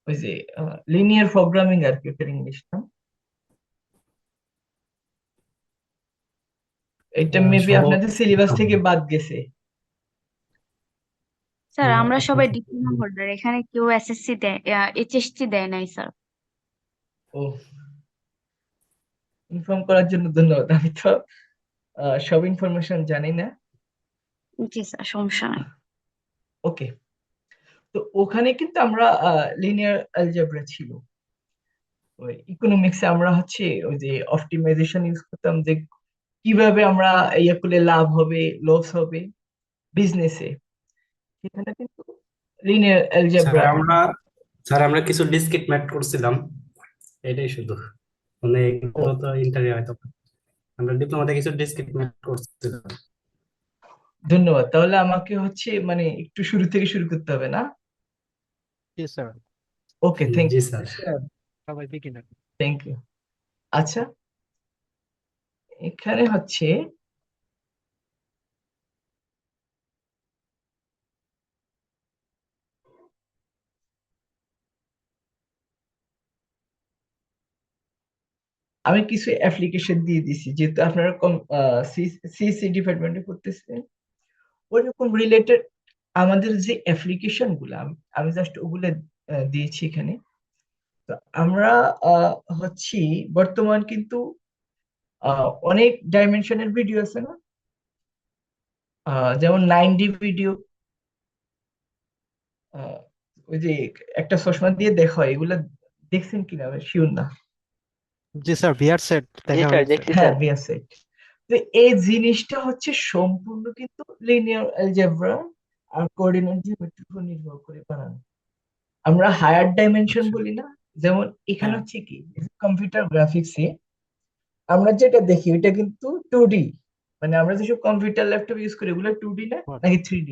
ওই যে linear programming আর কি, ওটার ইংলিশ নাম। এটা মেবি সম্ভবত আপনাদের সিলেবাস থেকে বাদ গেছে। স্যার আমরা আপনি সবাই ঠিক ডিপ্লোমা হোল্ডার, এখানে কেউ এসএসসি দেয়, এইচএসসি দেয় নাই স্যার। ও, ইনফর্ম করার জন্য ধন্যবাদ। আমি তো সব ইনফরমেশন জানি না। জি স্যার, সমস্যা নাই। ওকে, তো ওখানে কিন্তু আমরা লিনিয়ার অ্যালজেব্রা ছিল। ওই ইকোনমিক্সে আমরা হচ্ছে ওই যে অপটিমাইজেশন ইউজ করতাম, যে কিভাবে আমরা ইয়ে করলে লাভ হবে, লস হবে বিজনেসে, সেখানে কিন্তু লিনিয়ার স্যার অ্যালজেব্রা। আমরা স্যার আমরা কিছু ডিসক্রিট ম্যাথ করছিলাম, এটাই শুধু। মানে ও, এগুলো তো ইন্টারভিউ হয়তো আমরা ডিপ্লোমাতে কিছু ডিসক্রিট ম্যাথ করছিলাম। ধন্যবাদ। তাহলে আমাকে হচ্ছে মানে একটু শুরু থেকে শুরু করতে হবে না? জি স্যার। ওকে, থ্যাংক জি ইউ। স্যার। স্যার, সবাই বিগিনার। Thank you. আচ্ছা, এখানে হচ্ছে আমি কিছু অ্যাপ্লিকেশন দিয়ে দিছি, যেহেতু আপনারা সিএসসি ডিপার্টমেন্টে করতেছেন, ওইরকম রিলেটেড আমাদের যে অ্যাপ্লিকেশন গুলো, আমি জাস্ট ওগুলো দিয়েছি এখানে। তো আমরা আহ, হচ্ছি বর্তমান কিন্তু অনেক ডাইমেনশনের ভিডিও আছে না? যেমন 9D ভিডিও, ওই যে একটা চশমা দিয়ে দেখা হয়, এগুলা দেখছেন কিনা আমি শিওর না। জি স্যার, ভিআর সেট জি দেখা স্যার, হয়েছে। দেখছি হ্যাঁ, স্যার। বিয়ার সেট। তো এই জিনিসটা হচ্ছে সম্পূর্ণ কিন্তু লিনিয়ার অ্যালজেব্রা আর কোঅর্ডিনেট জিওমেট্রির উপর নির্ভর করে বানানো। আমরা হায়ার ডাইমেনশন আচ্ছা। বলি না? যেমন এখানে হ্যাঁ। হচ্ছে কি, কম্পিউটার গ্রাফিক্সে আমরা যেটা দেখি ওইটা কিন্তু 2D। মানে আমরা যেসব কম্পিউটার ল্যাপটপ ইউজ করি ওগুলো 2D না, What? নাকি 3D?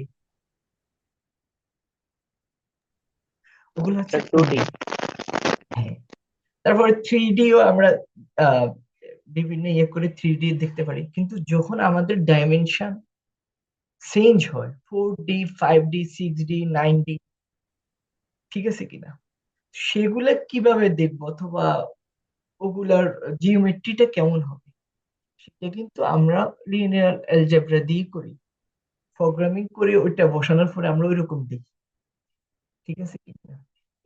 ওগুলো হচ্ছে স্যার, 2D। 2D। হ্যাঁ, তারপরে 3Dও আমরা আহ, বিভিন্ন ইয়ে করে 3D দেখতে পারি, কিন্তু যখন আমাদের ডাইমেনশন চেঞ্জ হয়, 4D, 5D, 6D, 9D, ঠিক আছে কিনা, সেগুলা কিভাবে দেখবো, অথবা ওগুলার জিওমেট্রিটা কেমন হবে, সেটা কিন্তু আমরা লিনিয়ার অ্যালজেব্রা দিয়ে করি। প্রোগ্রামিং করে ওইটা বসানোর পরে আমরা ওইরকম দেখি, ঠিক আছে কিনা।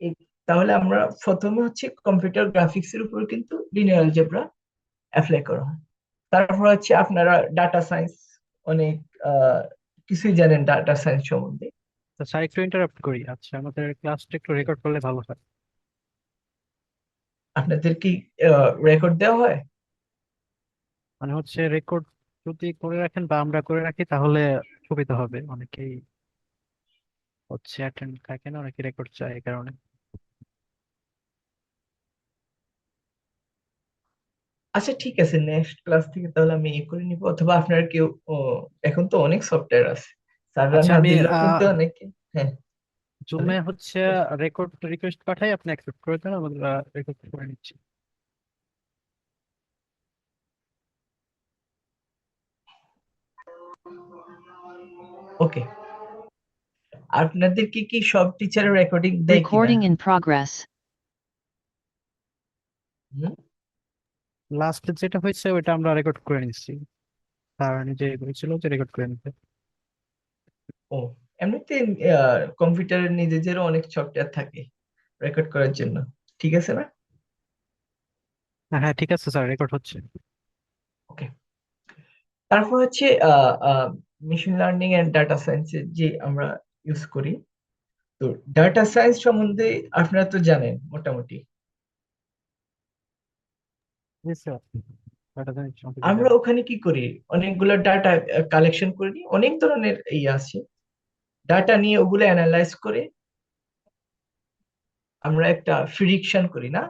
এই তাহলে আমরা প্রথমে হচ্ছে কম্পিউটার গ্রাফিক্স এর উপর কিন্তু লিনিয়ার অ্যালজেব্রা অ্যাপ্লাই করা হয়। তারপর হচ্ছে আপনারা ডাটা সায়েন্স, অনেক আহ, কিছুই জানেন ডাটা সায়েন্স সম্বন্ধে। তো স্যার একটু ইন্টারাপ্ট করি, আচ্ছা আমাদের ক্লাসটা একটু রেকর্ড করলে ভালো হয়। আপনাদের কি রেকর্ড দেওয়া হয়? মানে হচ্ছে রেকর্ড যদি করে রাখেন বা আমরা করে রাখি তাহলে সুবিধা হবে, অনেকেই হচ্ছে অ্যাটেন্ড থাকে না, অনেকে রেকর্ড চায় এই কারণে। আচ্ছা, ঠিক আছে, নেক্সট ক্লাস থেকে তাহলে আমি ইয়ে করে নিবো, অথবা আপনার কেউ এখন তো অনেক সফটওয়্যার আছে, স্যাররা আচ্ছা না আমি দিলেও কিন্তু অনেকে। হ্যাঁ, জুমে হচ্ছে রেকর্ড রিকোয়েস্ট পাঠাই, আপনি অ্যাকসেপ্ট করে দেন, আমরা রেকর্ড করে নিচ্ছি। ওকে। আপনাদের কি সব টিচারের রেকর্ডিং দেয় কিনা? Recording in progress. Hmm? Last যেটা হয়েছে ওইটা আমরা রেকর্ড করে নিচ্ছি, স্যার নিজে বলেছিল যে রেকর্ড করে নিতে। ও, এমনিতে কম্পিউটারের নিজেদেরও অনেক সফটওয়্যার থাকে রেকর্ড করার জন্য, ঠিক আছে না? হ্যাঁ হ্যাঁ, ঠিক আছে স্যার, রেকর্ড হচ্ছে। ওকে। তারপর হচ্ছে মেশিন লার্নিং এন্ড ডাটা সায়েন্সের যে আমরা ইউজ করি। তো ডাটা সায়েন্স সম্বন্ধে আপনারা তো জানেন মোটামুটি। জি স্যার, ওটা তো সম্পর্কে আমরা জানি। ওখানে কি করি, অনেকগুলো ডাটা কালেকশন করে নিই, অনেক ধরনের ইয়ে আছে, ডাটা নিয়ে ওগুলো অ্যানালাইজ করে আমরা একটা প্রিডিকশন করি না?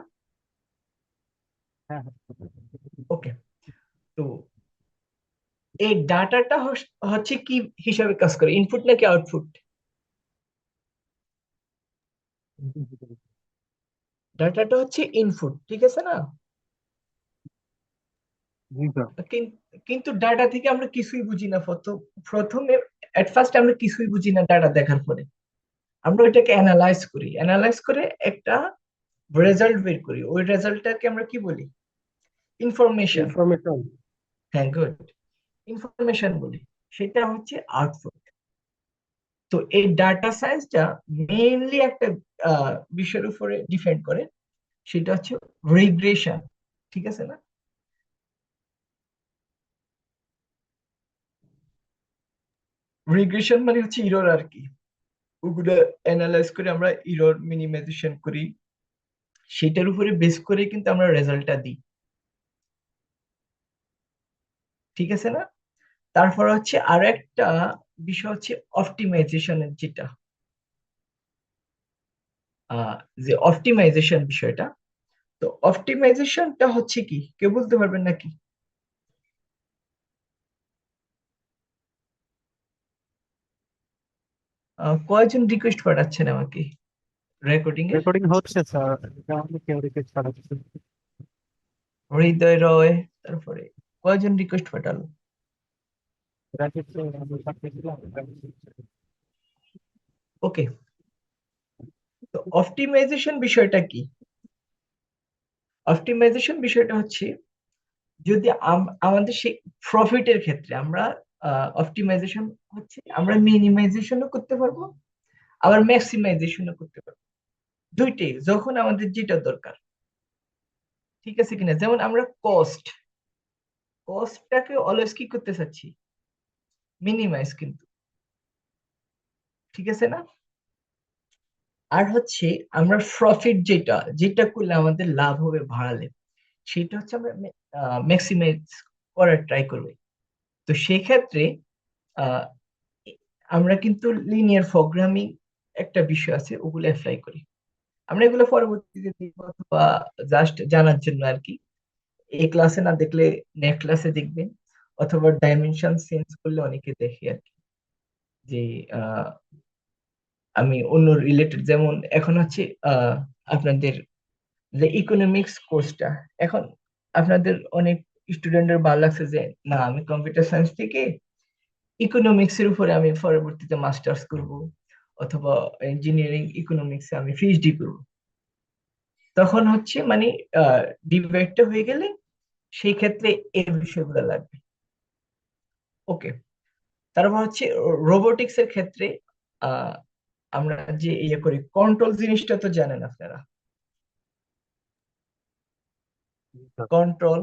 হ্যাঁ হ্যাঁ। ওকে। তো এই ডাটাটা হচ্ছে কি হিসাবে কাজ করে, ইনপুট নাকি আউটপুট? ডাটাটা হচ্ছে ইনপুট, ঠিক আছে না? জি স্যার। কিন্তু ডাটা থেকে আমরা কিছুই বুঝি না। প্রথমে এট ফার্স্ট আমরা কিছুই বুঝি না ডাটা দেখার পরে। আমরা ওইটাকে অ্যানালাইজ করে একটা রেজাল্ট বের করি। ওই রেজাল্টটাকে আমরা কি বলি? ইনফরমেশন। ইনফরমেশন। হ্যাঁ, গুড, ইনফরমেশন বলি। সেটা হচ্ছে আউটপুট। তো এই ডাটা সায়েন্সটা মেইনলি একটা বিষয়ের উপরে ডিপেন্ড করে, সেটা হচ্ছে রিগ্রেশন। ঠিক আছে না? রিগ্রেশন মানে হচ্ছে ইরর আর কি। ওগুলো অ্যানালাইজ করে আমরা ইরর মিনিমাইজেশন করি, সেটার উপরে বেস করে কিন্তু আমরা রেজাল্টটা দিই। ঠিক আছে না? তারপর হচ্ছে আর একটা বিষয় হচ্ছে অপটিমাইজেশনের, যেটা যে অপটিমাইজেশন বিষয়টা। তো অপটিমাইজেশনটা হচ্ছে কি, কেউ বলতে পারবেন নাকি? কয়জন রিকোয়েস্ট পাঠাচ্ছেন আমাকে রেকর্ডিং এর? রেকর্ডিং হচ্ছে স্যার, কেউ রিকোয়েস্ট পাঠাচ্ছে। হৃদয় রয়, তারপরে কয়জন রিকোয়েস্ট পাঠালো? ওকে। তো অপটিমাইজেশন বিষয়টা কি? অপটিমাইজেশন বিষয়টা হচ্ছে, যদি আমাদের সেই প্রফিটের ক্ষেত্রে আমরা অপটিমাইজেশন হচ্ছে আমরা মিনিমাইজেশনও করতে পারবো, আবার ম্যাক্সিমাইজেশনও করতে পারবো। দুইটাই যখন আমাদের যেটা দরকার। ঠিক আছে কিনা? যেমন আমরা কস্টটাকে অলওয়েজ কি করতে চাচ্ছি? মিনিমাইজ কিন্তু। ঠিক আছে না? আর হচ্ছে আমরা প্রফিট যেটা যেটা করলে আমাদের লাভ হবে বাড়ালে, সেটা হচ্ছে আমরা ম্যাক্সিমাইজ করার ট্রাই করবো। তো সেই ক্ষেত্রে আহ, আমরা কিন্তু লিনিয়ার প্রোগ্রামিং একটা বিষয় আছে, ওগুলো অ্যাপ্লাই করি। আমরা এগুলো পরবর্তীতে দেখবো, অথবা জাস্ট জানার জন্য আর কি। এই ক্লাসে না দেখলে নেক্সট ক্লাসে দেখবেন, অথবা ডাইমেনশন চেঞ্জ করলে অনেকে দেখে আর কি, যে আহ, আমি অন্য রিলেটেড, যেমন এখন হচ্ছে আপনাদের যে ইকোনমিক্স কোর্সটা, এখন আপনাদের অনেক স্টুডেন্টের ভালো লাগছে যে না, আমি কম্পিউটার সায়েন্স থেকে ইকোনমিক্স এর উপরে আমি পরবর্তীতে মাস্টার্স করব, অথবা ইঞ্জিনিয়ারিং ইকোনমিক্সে আমি পিএইচডি করব। তখন হচ্ছে মানে ডিবেটটা হয়ে গেলে সেই ক্ষেত্রে এই বিষয়গুলো লাগবে। ওকে। তারপর হচ্ছে রোবোটিক্স এর ক্ষেত্রে আহ, আমরা যে ইয়ে করি কন্ট্রোল জিনিসটা তো জানেন আপনারা। কন্ট্রোল,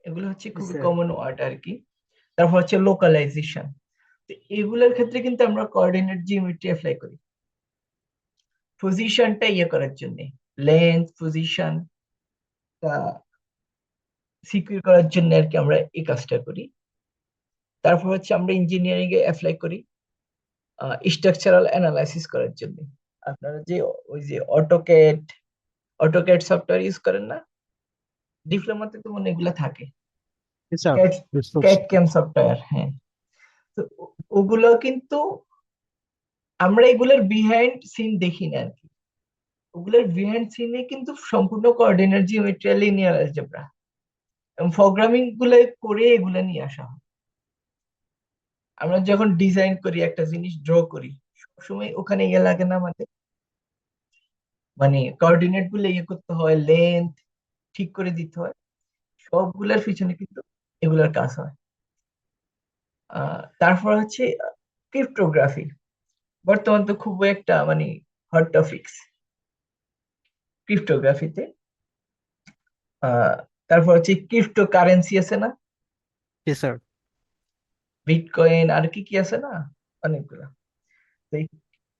এগুলো হচ্ছে খুবই স্যার। কমন ওয়ার্ড আর কি। তারপর হচ্ছে লোকালাইজেশন। তো এগুলোর ক্ষেত্রে কিন্তু আমরা কোঅর্ডিনেট জিওমেট্রি অ্যাপ্লাই করি পজিশনটা ইয়ে করার জন্য, লেন্থ পজিশন সিকিউর করার জন্য আর কি আমরা এই কাজটা করি। তারপর হচ্ছে আমরা ইঞ্জিনিয়ারিং এ অ্যাপ্লাই করি স্ট্রাকচারাল অ্যানালাইসিস করার জন্য। আপনারা যে ওই যে অটোক্যাড সফটওয়্যার ইউজ করেন না, ডিপ্লোমাতে তো মনে হয় এগুলা থাকে, স্যার, ক্যাড ইউজ করছি। ক্যাড ক্যাম সফটওয়্যার। হ্যাঁ। তো ওগুলো কিন্তু আমরা এগুলোর বিহাইন্ড সিন দেখি না আর কি। ওগুলোর বিহাইন্ড সিনে কিন্তু সম্পূর্ণ কোঅর্ডিনেট জিওমেট্রি আর লিনিয়ার অ্যালজেব্রা এবং প্রোগ্রামিং গুলো করে এগুলো নিয়ে আসা হয়। আমরা যখন ডিজাইন করি, একটা জিনিস ড্র করি, সবসময় ওখানে ইয়ে লাগে না আমাদের, মানে কোঅর্ডিনেট গুলো ইয়ে করতে হয়, লেন্থ ঠিক করে দিতে হয়, সবগুলোর পিছনে কিন্তু এগুলার কাজ হয়। তারপর হচ্ছে ক্রিপ্টোগ্রাফি, বর্তমান তো খুব একটা মানে হট টপিকস ক্রিপ্টোগ্রাফিতে। আহ তারপর হচ্ছে ক্রিপ্টো কারেন্সি আছে না, জি স্যার। বিটকয়েন আর কি কি আছে না, অনেকগুলা। তো এই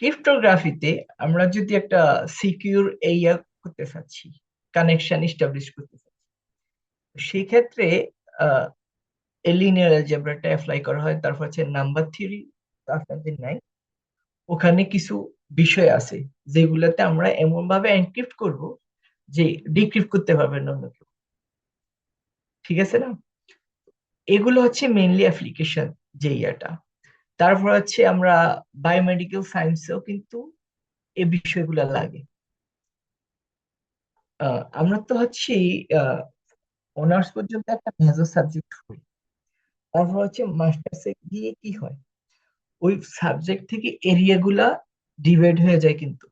ক্রিপ্টোগ্রাফিতে আমরা যদি একটা সিকিউর এরিয়া করতে চাচ্ছি, কানেকশন এস্টাবলিশ করতে চাচ্ছি, সেই ক্ষেত্রে আহ লিনিয়ার অ্যালজেব্রাটা অ্যাপ্লাই করা হয়। তারপর হচ্ছে নাম্বার থিওরি, আপনাদের নাই, ওখানে কিছু বিষয় আছে যেগুলোতে আমরা এমন ভাবে এনক্রিপ্ট করব যে ডিক্রিপ্ট করতে পারবে না অন্য কেউ। ঠিক আছে না? এগুলো হচ্ছে মেইনলি অ্যাপ্লিকেশন যে ইয়াটা। তারপর হচ্ছে আমরা বায়োমেডিকেল সায়েন্সেও কিন্তু এই বিষয়গুলো লাগে। আমরা তো হচ্ছে অনার্স পর্যন্ত একটা মেজর সাবজেক্ট পড়ি, তারপর হচ্ছে মাস্টার্সে গিয়ে কি হয়, ওই সাবজেক্ট থেকে এরিয়া গুলা ডিভাইড হয়ে যায়, কিন্তু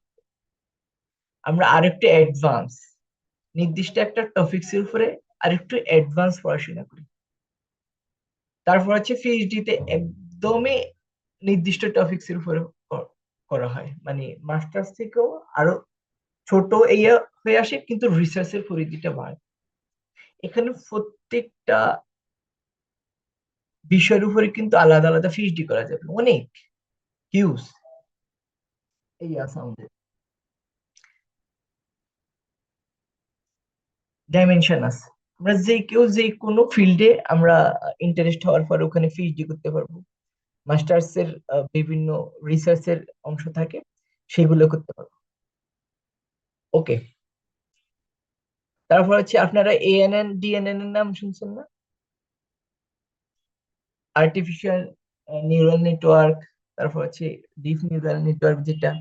আমরা আরেকটু অ্যাডভান্স নির্দিষ্ট একটা টপিকস এর উপরে আরেকটু অ্যাডভান্স পড়াশোনা করি। তারপর হচ্ছে পিএইচডি তে একদমই নির্দিষ্ট টপিকস এর উপরে করা হয়, মানে মাস্টার্স থেকেও আরো ছোট ইয়ে হয়ে আসে, কিন্তু রিসার্চের পরিধিটা বাড়ে। এখানে প্রত্যেকটা বিষয়ের উপরে কিন্তু আলাদা আলাদা পিএইচডি করা যাবে, অনেক হিউজ এই আছে আমাদের ডাইমেনশন আছে। আমরা যে কেউ যে কোনো ফিল্ডে আমরা ইন্টারেস্ট হওয়ার পর ওখানে পিএইচডি করতে পারবো। মাস্টার্স এর বিভিন্ন রিসার্চের অংশ থাকে, সেগুলো করতে পারবো। ওকে, তারপর হচ্ছে আপনারা এএনএন ডিএনএন এর নাম শুনছেন না? আর্টিফিশিয়াল নিউরাল নেটওয়ার্ক, তারপর হচ্ছে ডিপ নিউরাল নেটওয়ার্ক, যেটা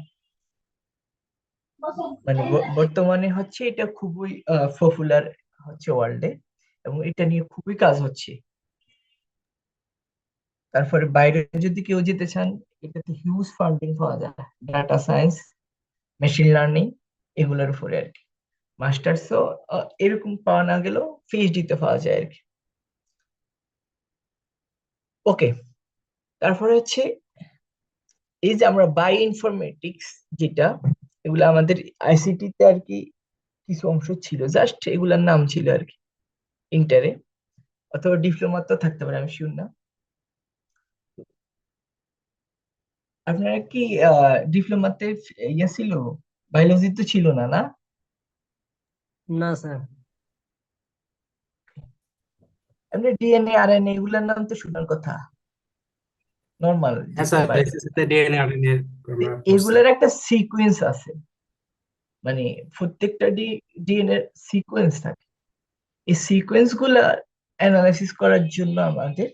মানে বর্তমানে হচ্ছে এটা খুবই পপুলার হচ্ছে ওয়ার্ল্ডে, এবং এটা নিয়ে খুবই কাজ হচ্ছে। তারপরে বাইরে যদি কেউ যেতে চান, এটাতে হিউজ ফান্ডিং পাওয়া যায়, ডাটা সায়েন্স, মেশিন লার্নিং, এগুলোর উপরে আর কি। মাস্টার্সও এরকম পাওয়া না গেলেও পিএইচডি তে পাওয়া যায় আর কি। ওকে, তারপরে হচ্ছে এই যে আমরা বাই ইনফরমেটিক্স, যেটা এগুলো আমাদের আইসিটি তে আর কি কিছু অংশ ছিল, জাস্ট এগুলার নাম ছিল আর কি ইন্টারে, অথবা ডিপ্লোমা তো থাকতে পারে, আমি শিওর না। আপনারা কি ডিপ্লোমাতে ইয়ে ছিল, বায়োলজি তো ছিল না, না? না স্যার। আপনি ডিএনএ আরএনএ এগুলার নাম তো শোনার কথা, নর্মাল হ্যাঁ যেটা স্যার, এসএসসি তে ডিএনএ আরএনএ আমরা পড়ছি। এগুলার একটা সিকোয়েন্স আছে, মানে প্রত্যেকটা ডিএনএ সিকোয়েন্স থাকে। এই সিকোয়েন্স গুলা অ্যানালাইসিস করার জন্য আমাদের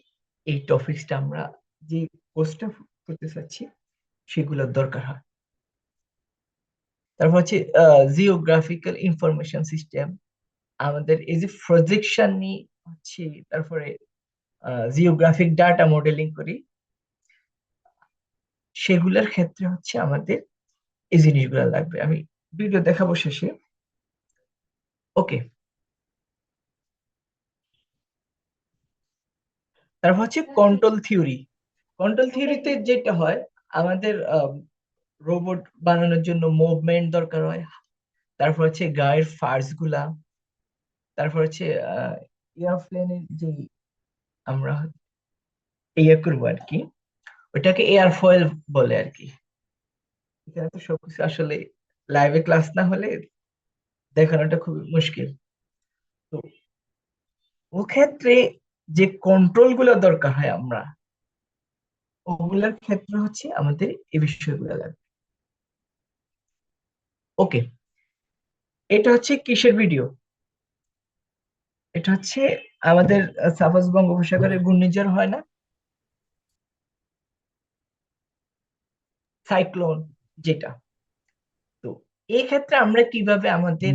এই টপিকসটা, আমরা যে কোর্সটা করতে চাচ্ছি সেগুলোর দরকার হয়। তারপর হচ্ছে জিওগ্রাফিক্যাল ইনফরমেশন সিস্টেম, আমাদের এই যে প্রজেকশন নিয়ে হচ্ছে, তারপরে জিওগ্রাফিক ডাটা মডেলিং করি, সেগুলোর ক্ষেত্রে হচ্ছে আমাদের এই জিনিসগুলো লাগবে। আমি ভিডিও দেখাবো শেষে। ওকে, তারপর হচ্ছে কন্ট্রোল থিওরি। কন্ট্রোল থিওরিতে যেটা হয়, আমাদের রোবট বানানোর জন্য মুভমেন্ট দরকার হয়, তারপর হচ্ছে গায়ের ফার্স গুলা, তারপর হচ্ছে এয়ারপ্লেনের যে আমরা ইয়ে করবো আর কি, ওটাকে এয়ার ফয়েল বলে আর কি। এখানে তো সবকিছু আসলে লাইভে ক্লাস না হলে দেখানোটা খুবই মুশকিল। তো ও ক্ষেত্রে যে কন্ট্রোল গুলো দরকার হয়, আমরা ওগুলার ক্ষেত্রে হচ্ছে আমাদের এই বিষয়গুলো লাগবে। ওকে, এটা হচ্ছে কিসের ভিডিও? এটা হচ্ছে আমাদের সাপোজ বঙ্গোপসাগরে ঘূর্ণিঝড় হয় না, সাইক্লোন যেটা। তো এই ক্ষেত্রে আমরা কিভাবে আমাদের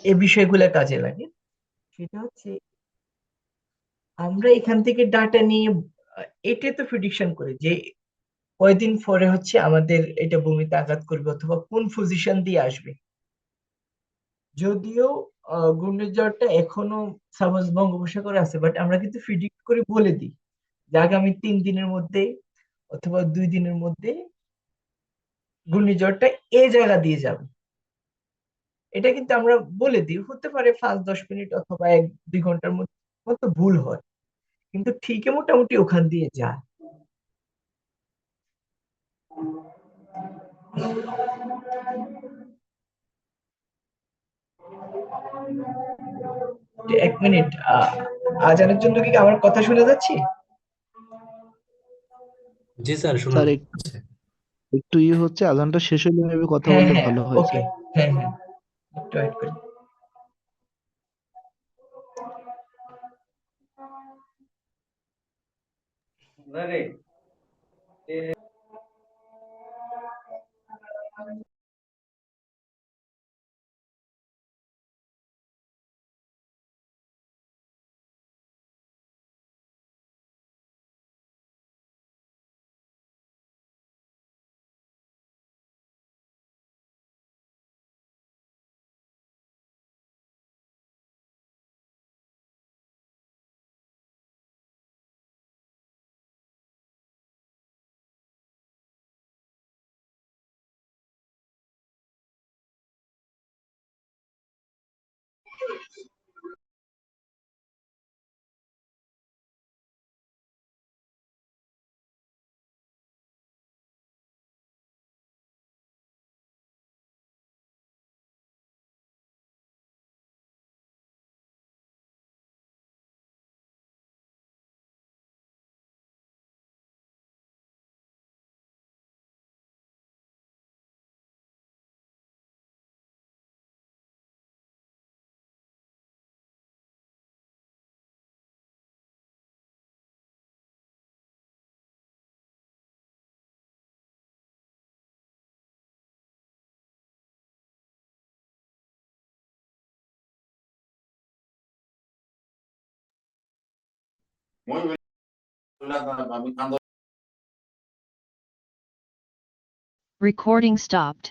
এই বিষয়গুলো কাজে লাগে, সেটা হচ্ছে আমরা এখান থেকে ডাটা নিয়ে এটা তো প্রেডিকশন করে যে কয়দিন পরে হচ্ছে আমাদের এটা ভূমিতে আঘাত করবে, অথবা কোন পজিশন দিয়ে আসবে। যদিও ঘূর্ণিঝড়টা এখনো সাপোজ বঙ্গোপসাগরে আছে, বাট আমরা কিন্তু প্রিডিক্ট করে বলে দিই যে আগামী 3 দিনের মধ্যে অথবা 2 দিনের মধ্যে ঘূর্ণিঝড়টা এই জায়গা দিয়ে যাবে। এটা কিন্তু আমরা বলে দিই, হতে পারে 5-10 মিনিট অথবা 1-2 ঘন্টার মতো ভুল হয়, কিন্তু ঠিকই মোটামুটি ওখান দিয়ে যায়। তো 1 মিনিট, আজানের জন্য কি আমার কথা শুনে যাচ্ছি? জি স্যার, শোনা স্যার যাচ্ছে। একটু হচ্ছে, আজানটা শেষ হলে এভাবে কথা হ্যাঁ বললে হ্যাঁ, ভালো হয় ওকে, স্যার। হ্যাঁ হ্যাঁ, একটু ওয়েট করি। Recording stopped.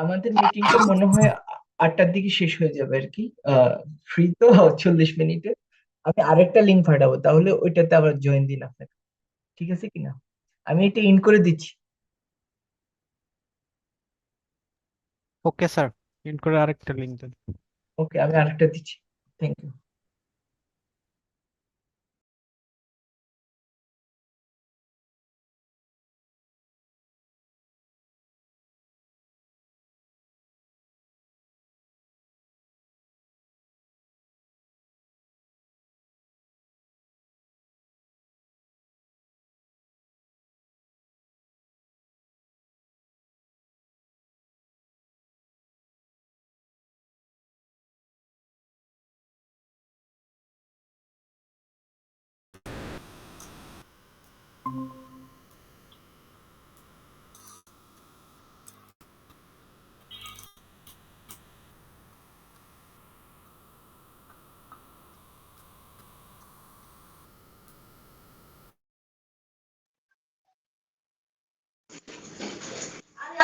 আমাদের মিটিংটা মনে হয় 8টার দিকে শেষ হয়ে যাবে আর কি। ফ্রি তো 40 মিনিটে। আমি আরেকটা লিঙ্ক পাঠাবো, তাহলে ওইটাতে আবার জয়েন দিন আপনাকে, ঠিক আছে কিনা? আমি এটা ইন করে দিচ্ছি। ওকে স্যার, ইন করে আরেকটা লিঙ্ক দেন। ওকে, আমি আরেকটা দিচ্ছি। Thank you.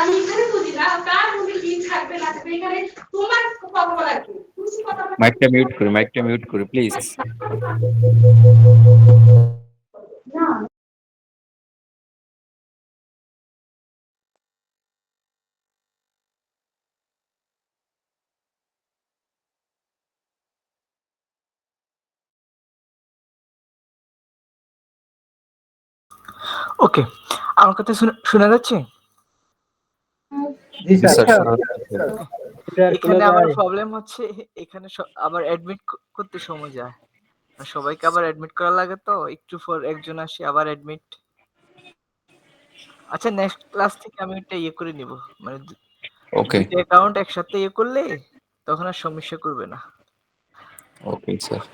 আমি এখানে বুঝি না কার রুমে কি থাকবে না থাকবে, এখানে তোমার কথা বলার কি? তুমি কথা বলো। মাইকটা মিউট করি প্লিজ। না ওকে, আমার কথা শোনা যাচ্ছে? জি জি স্যার। স্যার, এটা আর এখানে শোনা আবার যায়? প্রবলেম হচ্ছে, এখানে আবার অ্যাডমিট করতে সময় যায়। আর সবাইকে আবার অ্যাডমিট করা লাগে, তো একটু পর একজন আসে আবার অ্যাডমিট। আচ্ছা, নেক্সট ক্লাস থেকে আমি এটা ইয়ে করে নিব, মানে ওকে দুইটা অ্যাকাউন্ট একসাথে ইয়ে করলে তখন আর সমস্যা করবে না। Okay sir.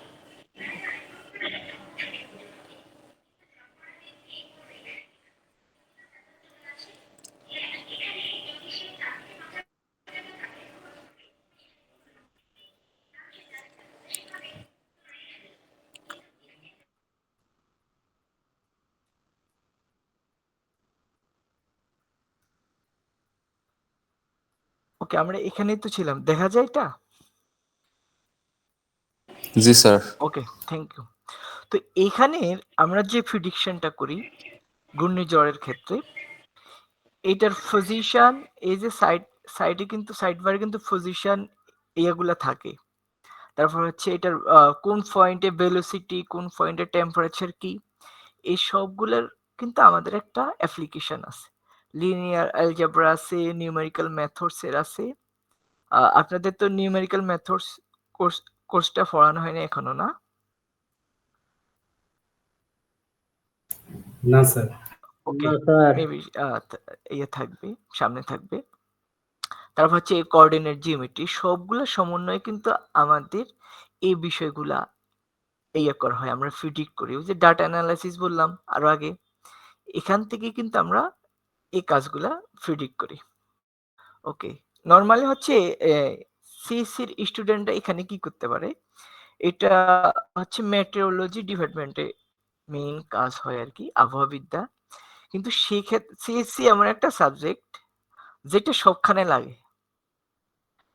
ওকে, আমরা এখানেই তো ছিলাম, দেখা যায় এটা? জি স্যার। Okay, thank you. তো এখানে আমরা যে প্রিডিকশনটা করি ঘূর্ণিঝড়ের ক্ষেত্রে, এটার পজিশন, এই যে সাইডে কিন্তু সাইড বারে কিন্তু পজিশন এগুলা থাকে। তারপর হচ্ছে এটার কোন পয়েন্টে ভেলোসিটি, কোন পয়েন্টে টেম্পারেচার কি, এই সবগুলোর কিন্তু আমাদের একটা অ্যাপ্লিকেশন আছে। লিনিয়ার অ্যালজেব্রা আছে, নিউমেরিক্যাল মেথডস এর আছে। আপনাদের তো নিউমেরিক্যাল মেথডস কোর্সটা পড়ানো হয়নি এখনো, না? না স্যার। ওকে, না স্যার। মেবি ইয়ে থাকবে, সামনে থাকবে। তারপর হচ্ছে কোঅর্ডিনেট জিওমেট্রি, সবগুলো সমন্বয়ে কিন্তু আমাদের এই বিষয়গুলা ইয়ে করা হয়, আমরা প্রিডিক্ট করি। ওই যে ডাটা অ্যানালাইসিস বললাম আরো আগে, এখান থেকে কিন্তু আমরা এই কাজগুলা প্রিডিক্ট করি। ওকে, নরমালি হচ্ছে সিএসসির স্টুডেন্টরা এখানে কি করতে পারে, এটা হচ্ছে মেটেরোলজি ডিপার্টমেন্টে মেইন কাজ হয় আর কি আবহাওয়াবিদ্যা। কিন্তু সেক্ষেত্রে সিএসসি এমন একটা সাবজেক্ট যেটা সবখানে লাগে,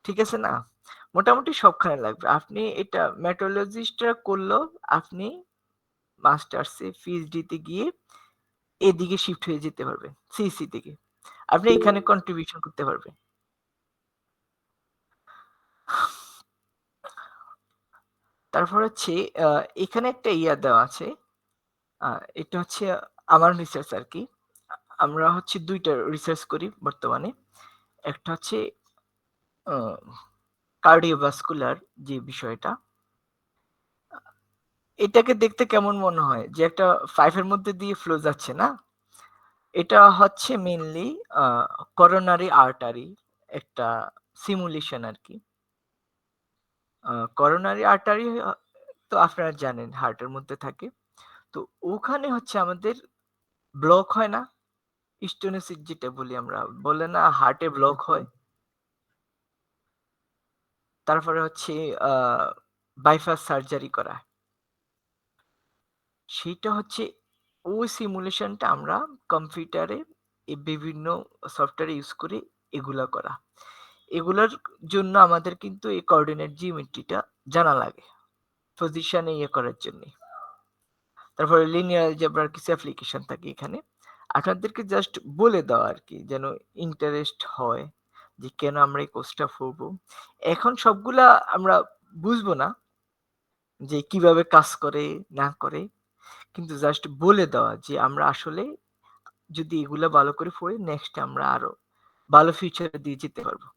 ঠিক আছে না? মোটামুটি সবখানে লাগবে। আপনি এটা মেট্রোলজিস্টরা করলেও আপনি মাস্টার্সে পিএইচডিতে গিয়ে এদিকে শিফট হয়ে যেতে পারবেন সিএসসি থেকে। আপনি এখানে কন্ট্রিবিউশন করতে পারবেন। তারপর হচ্ছে এখানে একটা ইয়া দেওয়া আছে। এটা হচ্ছে আমার রিসার্চ আর কি। আমরা হচ্ছে ২ টা রিসার্চ করি বর্তমানে। একটা হচ্ছে আ কার্ডিওভাস্কুলার যে বিষয়টা, এটাকে দেখতে কেমন মনে হয়? যে একটা পাইপের মধ্যে দিয়ে ফ্লো যাচ্ছে না? এটা হচ্ছে মেইনলি আ করোনারি আর্টারি একটা সিমুলেশন আরকি। করোনারি আর্টারি তো আপনারা জানেন হার্টের মধ্যে থাকে। তো ওখানে হচ্ছে আমাদের ব্লক হয় না? স্টেনোসিস যেটা বলি আমরা। বলে না হার্টে ব্লক হয়? তারপরে হচ্ছে আ বাইপাস সার্জারি করা। সেইটা হচ্ছে ওই সিমুলেশনটা আমরা কম্পিউটারে বিভিন্ন সফটওয়্যার ইউজ করে এগুলা করা। এগুলার জন্য আমাদের কিন্তু এই কোঅর্ডিনেট জিওমেট্রিটা জানা লাগে। পজিশনে ইয়ে করার জন্যে। তারপরে লিনিয়ার অ্যালজেব্রার কিছু অ্যাপ্লিকেশন থাকে এখানে। আপনাদেরকে জাস্ট বলে দেওয়া আরকি যেন ইন্টারেস্ট হয় যে কেন আমরা এই কোর্সটা পড়বো। এখন সবগুলা আমরা বুঝবো না যে কিভাবে কাজ করে না করে। কিন্তু জাস্ট বলে দেওয়া যে আমরা আসলে যদি এগুলা ভালো করে পড়ি নেক্সট আমরা আরো ভালো ফিউচার দিয়ে যেতে পারবো।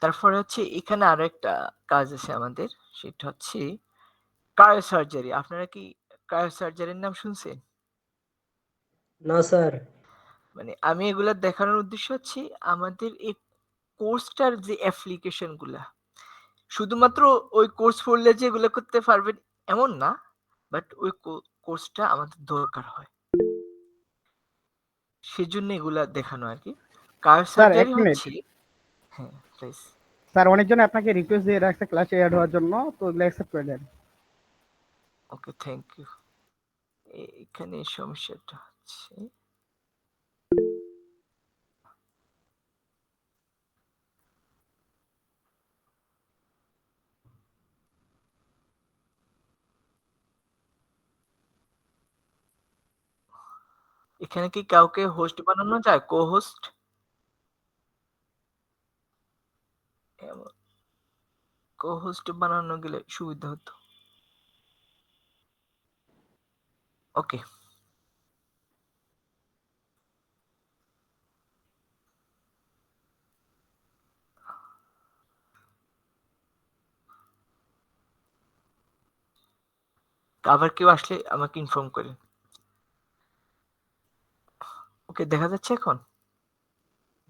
তারপরে হচ্ছে এখানে আরো একটা কাজ আছে আমাদের সেটা হচ্ছে ক্রায়ো সার্জারি। আপনারা কি ক্রায়ো সার্জারির নাম শুনছেন? না স্যার। মানে আমি এগুলা দেখানোর উদ্দেশ্য হচ্ছে আমাদের এই কোর্সটার যে অ্যাপ্লিকেশন গুলা শুধুমাত্র ওই কোর্স পড়লে যে এগুলো করতে পারবেন এমন না, বাট ওই কোর্সটা আমাদের দরকার হয়। সেজন্য এগুলা দেখানো আর কি। ক্রায়ো স্যার এক সার্জারি মিনিট। হচ্ছে হ্যাঁ, প্লিজ। স্যার অনেকজন আপনাকে রিকোয়েস্ট দিয়ে রাখছে ক্লাসে অ্যাড হওয়ার জন্য, তো এগুলো অ্যাকসেপ্ট করে দেন। ওকে, থ্যাংক ইউ। এখানে সমস্যাটা হচ্ছে এখানে কি কাউকে হোস্ট বানানো যায়? কো-হোস্ট? কো-হোস্ট বানানো গেলে সুবিধা হতো। ওকে। আবার কেউ আসলে আমাকে ইনফর্ম করেন। ওকে, দেখা যাচ্ছে এখন?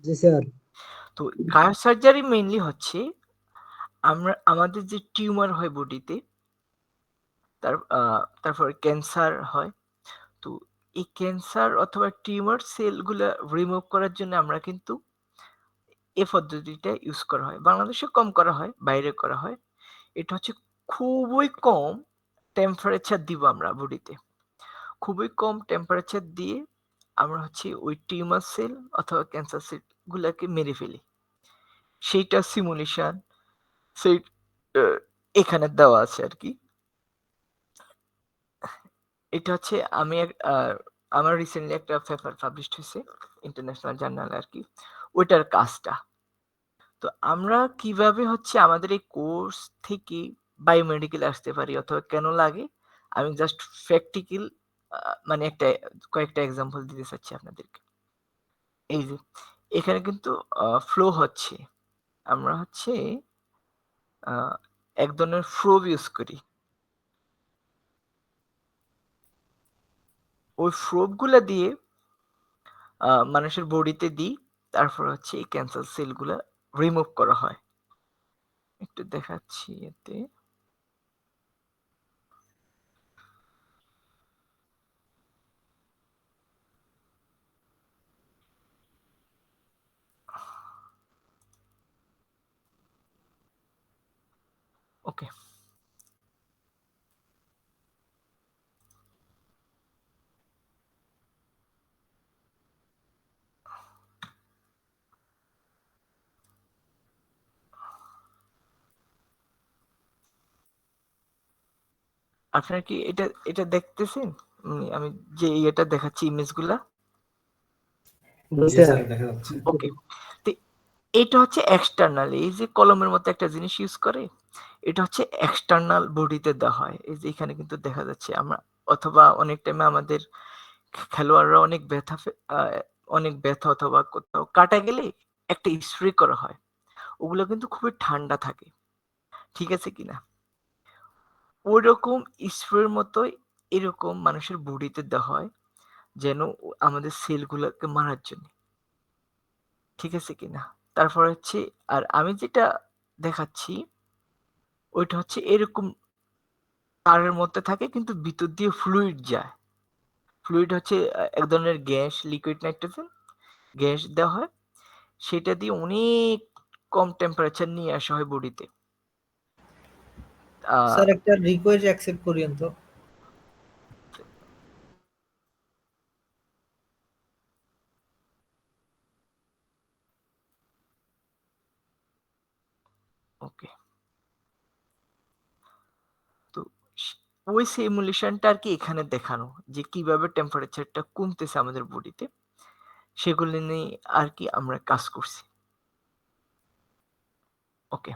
জি স্যার। তো ক্রায়ো সার্জারি মেইনলি হচ্ছে আমাদের যে টিউমার হয় বডিতে তারপর ক্যান্সার হয়। তো এই ক্যান্সার অথবা টিউমার সেলগুলা রিমুভ করার জন্য আমরা কিন্তু এই পদ্ধতিটা ইউজ করা হয়। বাংলাদেশে কম করা হয়, বাইরে করা হয়। এটা হচ্ছে খুবই কম টেম্পারেচার দিব আমরা বডিতে। খুবই কম টেম্পারেচার দিয়ে আমরা হচ্ছে ওই টিউমার সেল অথবা ক্যান্সার সেল গুলাকে মেরে ফেলি। সেইটা সিমুলেশন সেই এখানে দেওয়া আছে আরকি। এটা হচ্ছে আমি আমার রিসেন্টলি একটা পেপার পাবলিশড হইছে ইন্টারন্যাশনাল জার্নালে আরকি। ওইটার কাজটা। তো আমরা কিভাবে হচ্ছে আমাদের এই কোর্স থেকে বায়োমেডিকেল আসতে পারি অথবা কেন লাগে? আমি জাস্ট প্র্যাকটিক্যাল আ মানে কয়েকটা এক্সাম্পল দিতে চাচ্ছি আপনাদেরকে। এই যে এখানে কিন্তু ফ্লো হচ্ছে। আমরা হচ্ছে আ এক ধরনের প্রোব ইউজ করি। ওই প্রোব গুলা দিয়ে মানুষের বডিতে দিই। তারপর হচ্ছে এই ক্যান্সার সেলগুলা রিমুভ করা হয়। একটু দেখাচ্ছি এতে। ওকে। আপনারা কি এটা এটা দেখতেছেন? আমি যে এটা দেখাচ্ছি ইমেজগুলা। জি জি স্যার স্যার দেখা যাচ্ছে। ওকে। তো এটা হচ্ছে এক্সটার্নাল, এই যে কলমের মতো একটা জিনিস ইউজ করে, এটা হচ্ছে এক্সটার্নাল বডিতে দেওয়া হয়। এই যে এখানে কিন্তু দেখা যাচ্ছে আমরা, অথবা অনেক টাইমে আমাদের খেলোয়াড়রা অনেক ব্যথা অথবা কোথাও কাটা গেলে একটা স্প্রে করা হয়, ওগুলো কিন্তু খুবই ঠান্ডা থাকে, ঠিক আছে কিনা? ওইরকম স্প্রের মতোই এরকম মানুষের বডিতে দেওয়া হয়, যেন আমাদের সেলগুলোকে মারার জন্য, ঠিক আছে কিনা? তারপর হচ্ছে, আর আমি যেটা দেখাচ্ছি ওইটা হচ্ছে এরকম তারের মধ্যে থাকে, কিন্তু ভিতর দিয়ে ফ্লুইড যায়। ফ্লুইড হচ্ছে এক ধরনের গ্যাস, লিকুইড নাইট্রোজেন গ্যাস দেওয়া হয়, সেটা দিয়ে অনেক কম টেম্পারেচার নিয়ে আসা হয় বডিতে। স্যার একটা রিকোয়েস্ট অ্যাকসেপ্ট করিয়েন তো। ওকে, তো ওই সিমুলেশনটা আর কি এখানে দেখানো, যে কিভাবে টেম্পারেচারটা কমতেছে আমাদের বডিতে, সেগুলো নিয়ে আর কি আমরা কাজ করছি। ওকে,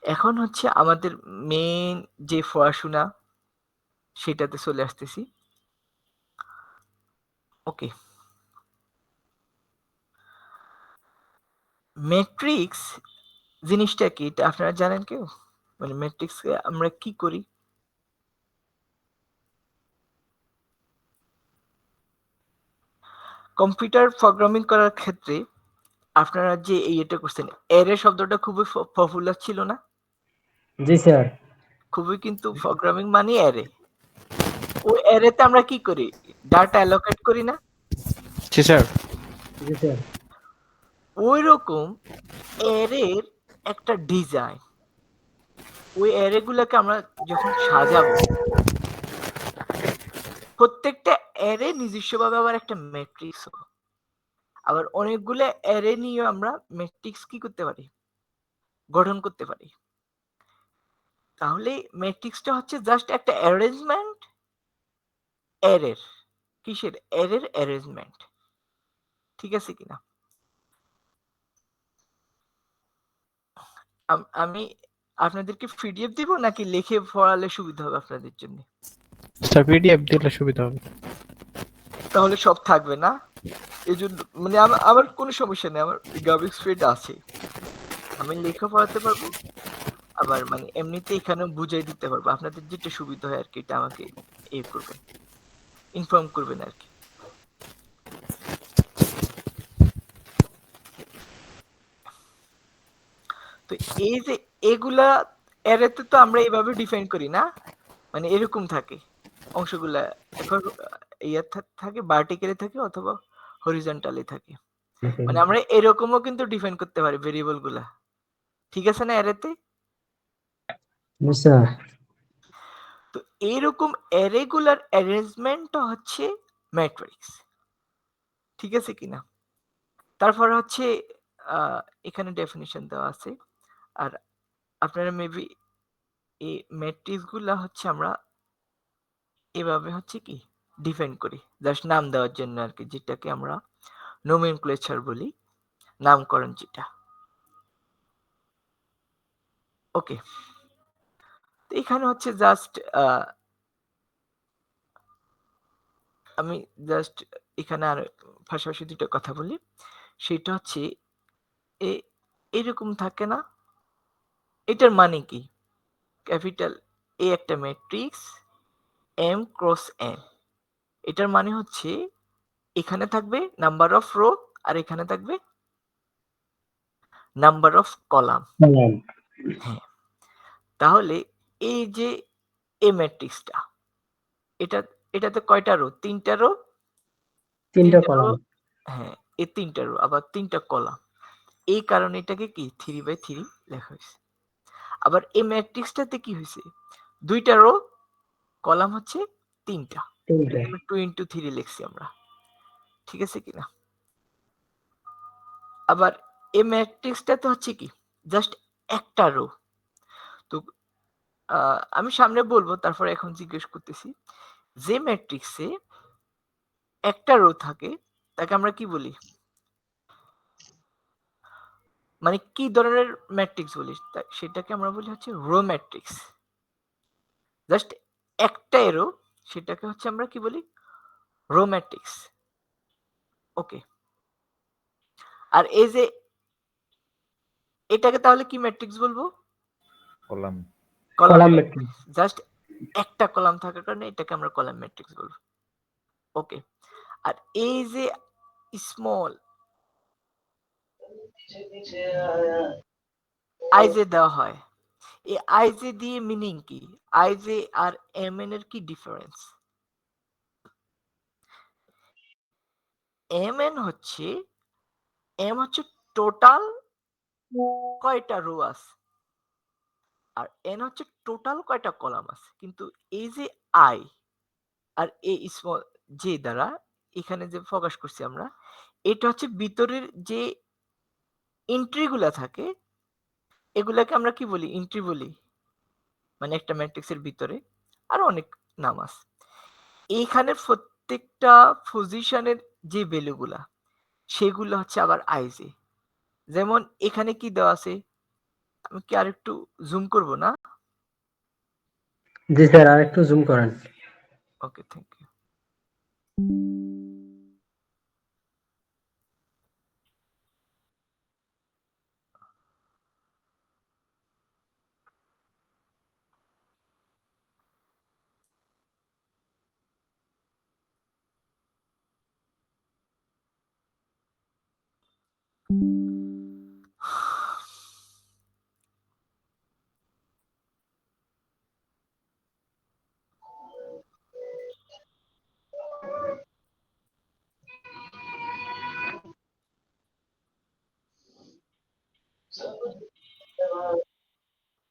এখন হচ্ছে আমাদের মেন যে পড়াশোনা সেটাতে চলে আসতেছি। ওকে, ম্যাট্রিক্স জিনিসটা কি এটা আপনারা জানেন কেউ? মানে ম্যাট্রিক্সকে আমরা কি করি? কম্পিউটার প্রোগ্রামিং করার ক্ষেত্রে আপনারা যে এটা করছেন, অ্যারে শব্দটা খুবই পপুলার ছিল না? জি স্যার খুবই, কিন্তু প্রোগ্রামিং মানে অ্যারে। ওই অ্যারেতে আমরা কি করি? ডাটা অ্যালোকেট করি না? জি স্যার। জি স্যার ওই রকম অ্যারের একটা ডিজাইন, ওই অ্যারে গুলাকে আমরা যখন সাজাবো, প্রত্যেকটা অ্যারে নিজস্বভাবে আবার একটা ম্যাট্রিক্স, আবার অনেকগুলো অ্যারে নিয়ে আমরা ম্যাট্রিক্স কি করতে পারি? গঠন করতে পারি। তাহলে ম্যাট্রিক্সটা হচ্ছে জাস্ট একটা অ্যারেঞ্জমেন্ট অ্যারের। কিসের? অ্যারের অ্যারেঞ্জমেন্ট, ঠিক আছে কিনা? আমি আপনাদেরকে পিডিএফ দিব নাকি লিখে পড়ালে সুবিধা হবে আপনাদের জন্য? স্যার পিডিএফ দিলে সুবিধা হবে। তাহলে সব থাকবে না, এই জন্য মানে আমার কোনো সমস্যা নেই, আমার গ্রাফিক্স ফিড আছে, আমি লিখে পড়াতে পারবো, আবার মানে এমনিতে এখানে বুঝাই দিতে পারবো। আপনাদের যেটা সুবিধা হয় আর কি, এটা আমাকে করবেন, ইনফর্ম করবেন আর কি। তো এই যে এগুলা অ্যারেতে তো আমরা এইভাবে ডিফাইন করি না, মানে এরকম থাকে অংশগুলা, এখন থাকে ভার্টিক্যালি থাকে অথবা হরিজন্টালি থাকে, মানে আমরা এরকমও কিন্তু ডিফাইন করতে পারি ভেরিয়েবল গুলা, ঠিক আছে না অ্যারেতে? জি স্যার তো এইরকম অ্যারেগুলার অ্যারেঞ্জমেন্টটা হচ্ছে ম্যাট্রিক্স, ঠিক আছে কিনা? তারপর হচ্ছে এখানে ডেফিনিশন দেওয়া আছে, আর আপনারা মেবি এই ম্যাট্রিক্স গুলা হচ্ছে আমরা এভাবে হচ্ছে কি ডিফাইন করি, জাস্ট নাম দেওয়ার জন্য আর কি, যেটাকে আমরা নোমেনক্লেচার বলি, নামকরণ যেটা। ওকে, তো এখানে হচ্ছে জাস্ট আমি জাস্ট এখানে আর পাশাপাশি দুটো কথা বলি, সেটা হচ্ছে এরকম থাকে না, এটার মানে কি? ক্যাপিটাল এ একটা ম্যাট্রিক্স এম ক্রস এন, এটার মানে হচ্ছে এখানে থাকবে নাম্বার অফ রো আর এখানে থাকবে নাম্বার অফ কলাম। হ্যাঁ, তাহলে এই যে এ ম্যাট্রিক্সটা, এটাতে কয়টা রো? তিনটা রো, তিনটা কলাম। হ্যাঁ, এই তিনটা রো আবার তিনটা কলাম, এই কারণে এটাকে কি 3/3 লেখা হয়েছে। আবার এই ম্যাট্রিক্সটাতে কি হয়েছে? দুইটা রো, কলাম হচ্ছে তিনটা, 2 × 3 লিখছি আমরা, ঠিক আছে কিনা? আবার এই ম্যাট্রিক্সটাতে হচ্ছে কি জাস্ট একটা রো, তো আমি সামনে বলবো, তারপরে এখন জিজ্ঞেস করতেছি। যে ম্যাট্রিক্সে একটা রো থাকে তাকে আমরা কি বলি? মানে কি ধরনের ম্যাট্রিক্স বলি? সেটাকে আমরা বলি হচ্ছে রো ম্যাট্রিক্স। জাস্ট একটা রো, সেটাকে হচ্ছে আমরা কি বলি? Row matrix. ওকে। আর এই যে এটাকে তাহলে কি ম্যাট্রিক্স বলবো? কলাম। Column matrix. জাস্ট একটা কলাম থাকার কারণে এটাকে আমরা কলাম ম্যাট্রিক্স বলবো। ওকে। আর এই যে স্মল আইজে দেওয়া হয়, এই আইজে দিয়ে মিনিং কি? আইজে আর এমএন এর কি ডিফারেন্স? এমএন হচ্ছে টোটাল কয়টা রো আছে, আর এন হচ্ছে টোটাল কয়টা কলাম আছে। কিন্তু এই যে আই আর এই স্মল যে দ্বারা এখানে যে ফোকাস করছি আমরা, এটা হচ্ছে ভিতরের যে এন্ট্রি গুলা থাকে, এগুলাকে আমরা কি বলি? এন্ট্রি বলি। মানে একটা ম্যাট্রিক্সের ভিতরে আরো অনেক নাম আছে। এইখানে প্রত্যেকটা পজিশনের যে ভ্যালুগুলা, সেগুলো হচ্ছে আবার আইজে। যেমন এখানে কি দেওয়া আছে, আমি কি আরেকটু জুম করব না? জি স্যার, আর একটু জুম করেন। ওকে, থ্যাংক ইউ।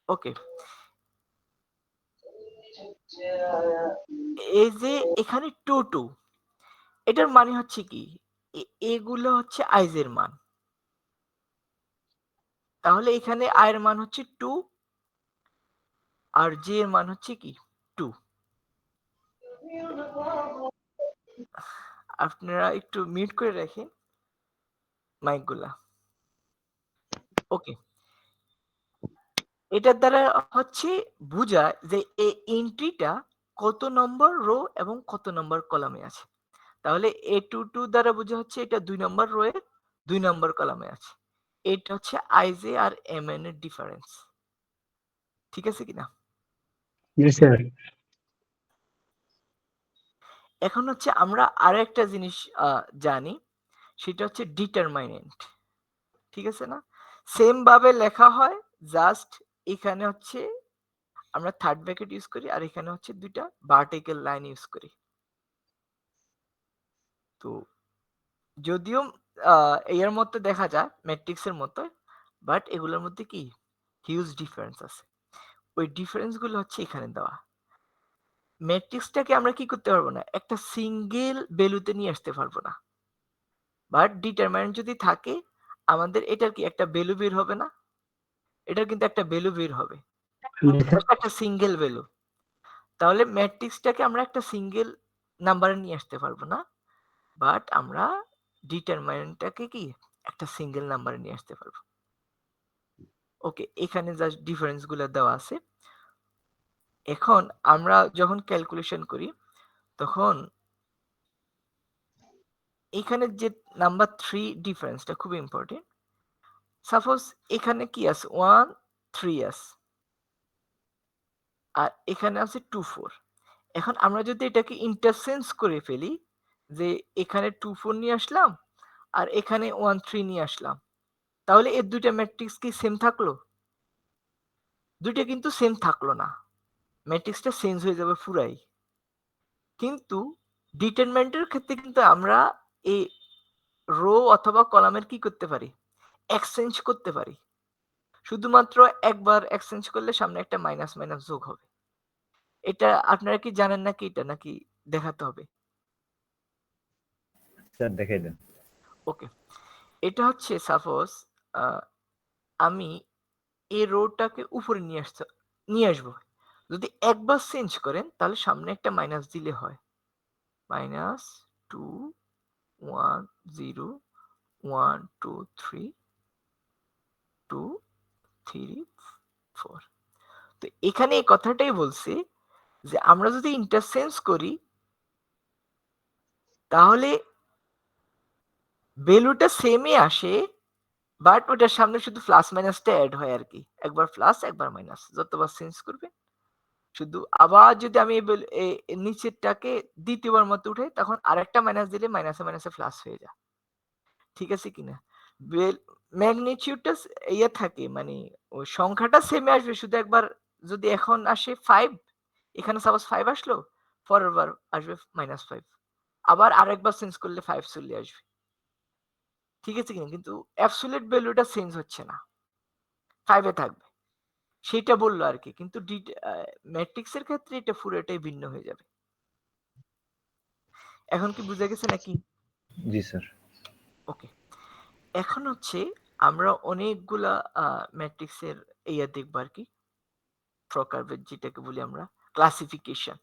ওকে, এই যে এখানে 2 2, এটার মানে হচ্ছে কি? এগুলো হচ্ছে আইজের মান। তাহলে এখানে আই এর মান হচ্ছে 2 আর জে এর মান হচ্ছে কি? 2। আপনারা একটু মিউট করে রাখেন মাইকগুলা। ওকে, এটার দ্বারা হচ্ছে বোঝায় যে এই এন্ট্রিটা কত নম্বর রো এবং কত নম্বর কলামে আছে। তাহলে A22 দ্বারা বোঝা হচ্ছে এটা 2 নম্বর রো এর 2 নম্বর কলামে আছে। এটা হচ্ছে আইজে আর এমএন এর ডিফারেন্স। ঠিক আছে কিনা? জি স্যার। এখন হচ্ছে আমরা আরো একটা জিনিস জানি, সেটা হচ্ছে ডিটারমাইনেন্ট। ঠিক আছে না? সেম ভাবে লেখা হয়, জাস্ট এখানে হচ্ছে আমরা থার্ড ব্র্যাকেট ইউজ করি আর এখানে হচ্ছে দুইটা ভার্টিক্যাল লাইন ইউজ করি। তো যদিও এর মতো দেখা যায় ম্যাট্রিক্সের মতো, বাট এগুলোর মধ্যে কি হিউজ ডিফারেন্স আছে। ওই ডিফারেন্স গুলো হচ্ছে এখানে দেওয়া। ম্যাট্রিক্সটাকে আমরা কি করতে পারবো না, একটা সিঙ্গেল ভ্যালুতে নিয়ে আসতে পারবো না। বাট ডিটারমাইন্যান্ট যদি থাকে, আমাদের এটার কি একটা ভ্যালু বের হবে না? এটার কিন্তু একটা ভ্যালু বের হবে, একটা সিঙ্গেল ভ্যালু। তাহলে ম্যাট্রিক্সটাকে আমরা একটা সিঙ্গেল নাম্বারে নিয়ে আসতে পারবো না, বাট আমরা ডিটারমাইন্যান্টটাকে কি একটা সিঙ্গেল নাম্বারে নিয়ে আসতে পারবো। ওকে, এখানে জাস্ট ডিফারেন্স গুলো দেওয়া আছে। এখন আমরা যখন ক্যালকুলেশন করি তখন এখানে যে নাম্বার 3 ডিফারেন্সটা খুব ইম্পর্টেন্ট। সাপোজ এখানে কি আছে 1 3 আছে আর এখানে আছে 2 4। এখন আমরা যদি এটাকে ইন্টারচেঞ্জ করে ফেলি, যে এখানে 2 4 নিয়ে আসলাম আর এখানে 1 3 নিয়ে আসলাম, তাহলে এই দুইটা ম্যাট্রিক্স কি সেম থাকলো? দুইটা কিন্তু সেম থাকলো না, ম্যাট্রিক্সটা চেঞ্জ হয়ে যাবে পুরাই। কিন্তু ডিটারমিনেন্টের ক্ষেত্রে কিন্তু আমরা এই রো অথবা কলামের কি করতে পারি, এক্সচেঞ্জ করতে পারি। শুধুমাত্র একবার এক্সচেঞ্জ করলে সামনে একটা মাইনাস মাইনাস যোগ হবে। এটা আপনারা কি জানেন নাকি, এটা নাকি দেখাতে হবে? স্যার দেখাই দেন। ওকে, এটা হচ্ছে সাপোজ আমি এই রোটাকে উপরে নিয়ে আসবো, যদি একবার চেঞ্জ করেন তাহলে সামনে একটা মাইনাস দিলে হয়, -2 1 0 1 2 3 2 3 4। তো এখানে এই কথাটাই বলছে যে আমরা যদি ইন্টারচেঞ্জ করি তাহলে ভ্যালুটা সেমই আসে, বাট ওটার সামনে শুধু প্লাস মাইনাসটা অ্যাড হয় আর কি, একবার প্লাস একবার মাইনাস যতবার চেঞ্জ করবে। শুধু আবার যদি আমি নিচেরটাকে দ্বিতীয়বার মতো উঠাই তখন আরেকটা মাইনাস দিলে মাইনাসে মাইনাসে প্লাস হয়ে যায়, ঠিক আছে কিনা? ম্যাগনিটিউডটা ইয়ে থাকে, মানে ওই সংখ্যাটা সেমে আসবে, শুধু একবার যদি এখন আসে 5, এখানে সাপোজ 5 আসলো, পরের বার আসবে -5, আবার আরেকবার চেঞ্জ করলে 5 চলে আসবে, ঠিক আছে কিনা? কিন্তু অ্যাবসলিউট ভ্যালুটা চেঞ্জ হচ্ছে না, 5 এ থাকবে, সেটা বললো আর কি। কিন্তু ম্যাট্রিক্সের ক্ষেত্রে এটা পুরোটাই ভিন্ন হয়ে যাবে। এখন কি বুঝা গেছে নাকি? জি স্যার। ওকে, এখন হচ্ছে আমরা অনেকগুলা ম্যাট্রিক্সের ইয়া দেখব আর কি, প্রকার যেটাকে বলি আমরা ক্লাসিফিকেশন,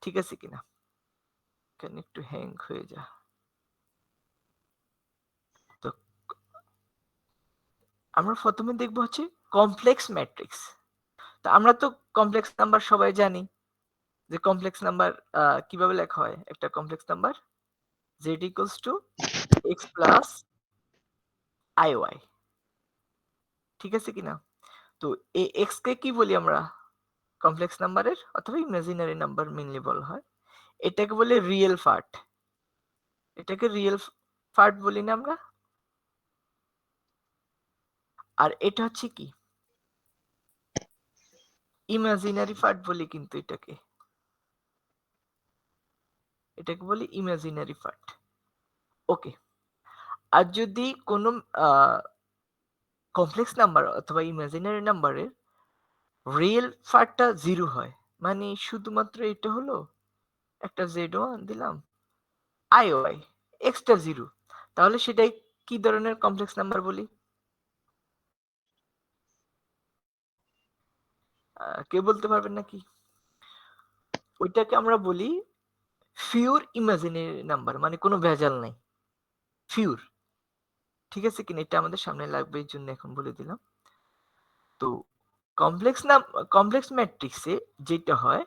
ঠিক আছে কিনা? এখানে একটু হ্যাং হয়ে যায়। তো আমরা প্রথমে দেখব হচ্ছে কমপ্লেক্স ম্যাট্রিক্স। তো আমরা তো কমপ্লেক্স নাম্বার সবাই জানি যে কমপ্লেক্স নাম্বার কিভাবে লেখা হয়। একটা complex number z equals to x plus iy, ঠিক আছে কিনা? তো এই x কে কি বলি আমরা? কমপ্লেক্স নাম্বারের অথবা ইমাজিনারি নাম্বার মেইনলি বলা হয়। এটাকে বলে রিয়েল পার্ট, এটাকে রিয়েল পার্ট বলি না আমরা। আর এটা হচ্ছে কি ইমাজিনারি পার্ট বলি, কিন্তু এটাকে বলি ইমাজিনারি পার্ট। ওকে, আর যদি কোনো কমপ্লেক্স নাম্বার অথবা ইমাজিনারি নাম্বারের রিয়েল পার্টটা 0 হয়, মানে শুধুমাত্র এটা হলো একটা z1 দিলাম iy, এক্সট্রা 0, তাহলে সেটাই কি ধরনের কমপ্লেক্স নাম্বার বলি? কে বলতে পারবেন নাকি? ওইটাকে আমরা বলি পিওর ইমাজিনারি নাম্বার, মানে কোনো ভেজাল নাই, পিওর, ঠিক আছে কিনা? এটা আমাদের সামনে লাগবে, এই জন্য এখন বলে দিলাম। তো কমপ্লেক্স ম্যাট্রিক্সে যেটা হয়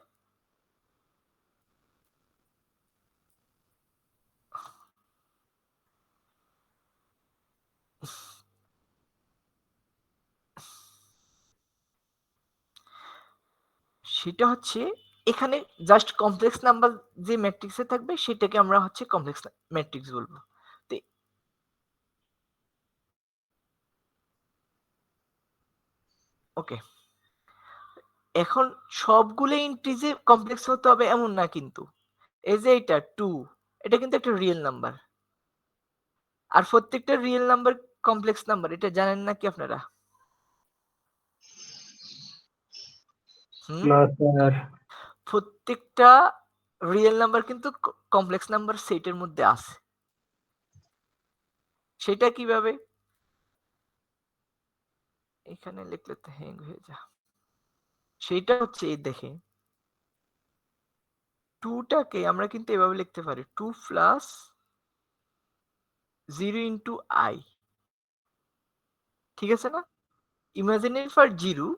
সেটা হচ্ছে এখানে জাস্ট কমপ্লেক্স নাম্বার যে ম্যাট্রিক্সে থাকবে সেটাকে আমরা হচ্ছে কমপ্লেক্স ম্যাট্রিক্স বলবো। তো ওকে, এখন সবগুলো ইন্টিজে কমপ্লেক্স হতে হবে এমন না কিন্তু। এই যে এটা 2, এটা কিন্তু একটা রিয়েল নাম্বার, আর প্রত্যেকটা রিয়েল নাম্বার কমপ্লেক্স নাম্বার, এটা জানেন নাকি আপনারা? না স্যার। প্রত্যেকটা রিয়েল নাম্বার কিন্তু কমপ্লেক্স নাম্বার সেটের মধ্যে আছে। সেটা কিভাবে? এখানে লিখলে তো হ্যাং হয়ে যায়। সেটা হচ্ছে এই দেখে 2 টাকে আমরা কিন্তু এভাবে লিখতে পারি 2 প্লাস 0 ইন্টু i, ঠিক আছে না? ইমাজিনারি পার্ট 0,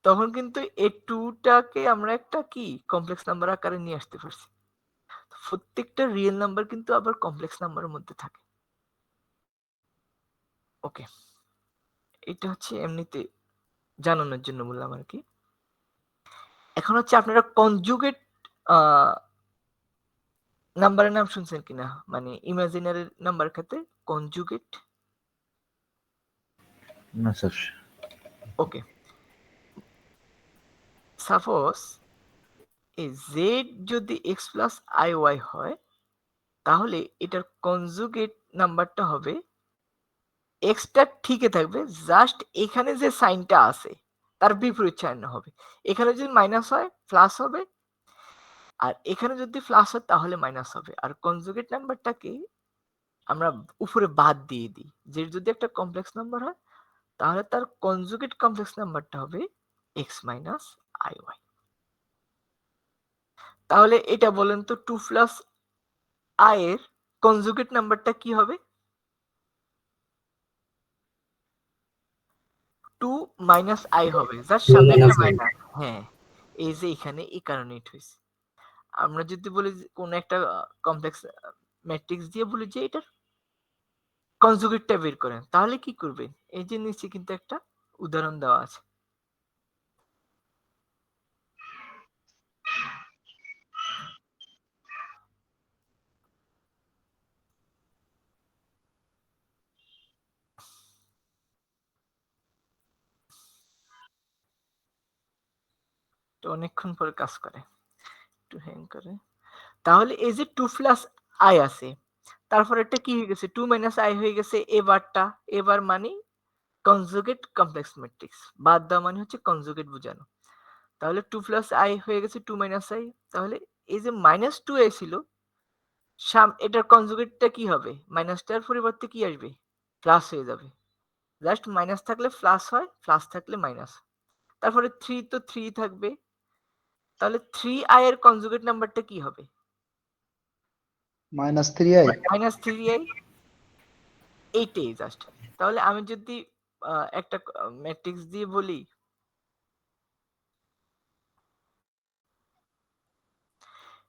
তখন কিন্তু এই 2 টাকে আমরা একটা কি কমপ্লেক্স নাম্বার আকারে নিয়ে আসতে পারছি। প্রত্যেকটা রিয়েল নাম্বার কিন্তু আবার কমপ্লেক্স নাম্বারের মধ্যে থাকে। ওকে, এটা হচ্ছে এমনিতে জানানোর জন্য বললাম আর কি। এখন হচ্ছে আপনারা কনজুগেট নাম্বারের নাম শুনছেন কিনা, মানে ইমাজিনারি নাম্বার ক্ষেত্রে কনজুগেট? না স্যার। ওকে, সাপোজ এই z যদি x প্লাস iy হয়, তাহলে এটার কনজুগেট নাম্বারটা হবে x টা ঠিকই থাকবে, জাস্ট এখানে যে সাইনটা আছে তার বিপরীত সাইন হবে। এখানে যদি মাইনাস হয় প্লাস হবে, আর এখানে যদি প্লাস হয় তাহলে মাইনাস হবে। আর কনজুগেট নাম্বারটাকে আমরা উপরে বাদ দিয়ে দিই, যে যদি একটা কমপ্লেক্স নাম্বার হয় তাহলে তার কনজুগেট কমপ্লেক্স নাম্বারটা হবে এক্স মাইনাস আই ওয়াই। তাহলে এটা বলেন তো 2 প্লাস আই এর কনজুগেট নাম্বারটা কি হবে? 2 মাইনাস আই হবে, যার 2 সামনে একটা minus i। মাইনাস। হ্যাঁ, এই যে এখানে এই কারণে এটা হয়েছে। আমরা যদি বলি যে কোন একটা কমপ্লেক্স ম্যাট্রিক্স দিয়ে বলি যে এটার কনজুগেটটা বের করেন, তাহলে কি করবেন? এই যে নিচে কিন্তু একটা উদাহরণ দেওয়া আছে। তো অনেকক্ষণ পরে কাজ করে, একটু হ্যাং করে। তাহলে এই যে 2 প্লাস আই আছে, তারপর এটা কি হয়ে গেছে? 2 মাইনাস আই হয়ে গেছে এবারটা। এবার মানে কনজুগেট কমপ্লেক্স ম্যাট্রিক্স, বাদ দেওয়া মানে হচ্ছে কনজুগেট বোঝানো। তাহলে 2 প্লাস আই হয়ে গেছে 2 মাইনাস আই। তাহলে এই যে মাইনাস 2 আই ছিল, এটার কনজুগেটটা কি হবে? মাইনাসটার পরিবর্তে কি আসবে? প্লাস হয়ে যাবে। জাস্ট মাইনাস থাকলে প্লাস হয়, প্লাস থাকলে মাইনাস। তারপরে 3 তো 3 থাকবে। তাহলে 3i এর কনজুগেট নাম্বারটা কি হবে? -3i। Minus 3i। এইটাই জাস্ট। তাহলে আমি যদি একটা ম্যাট্রিক্স দিয়ে বলি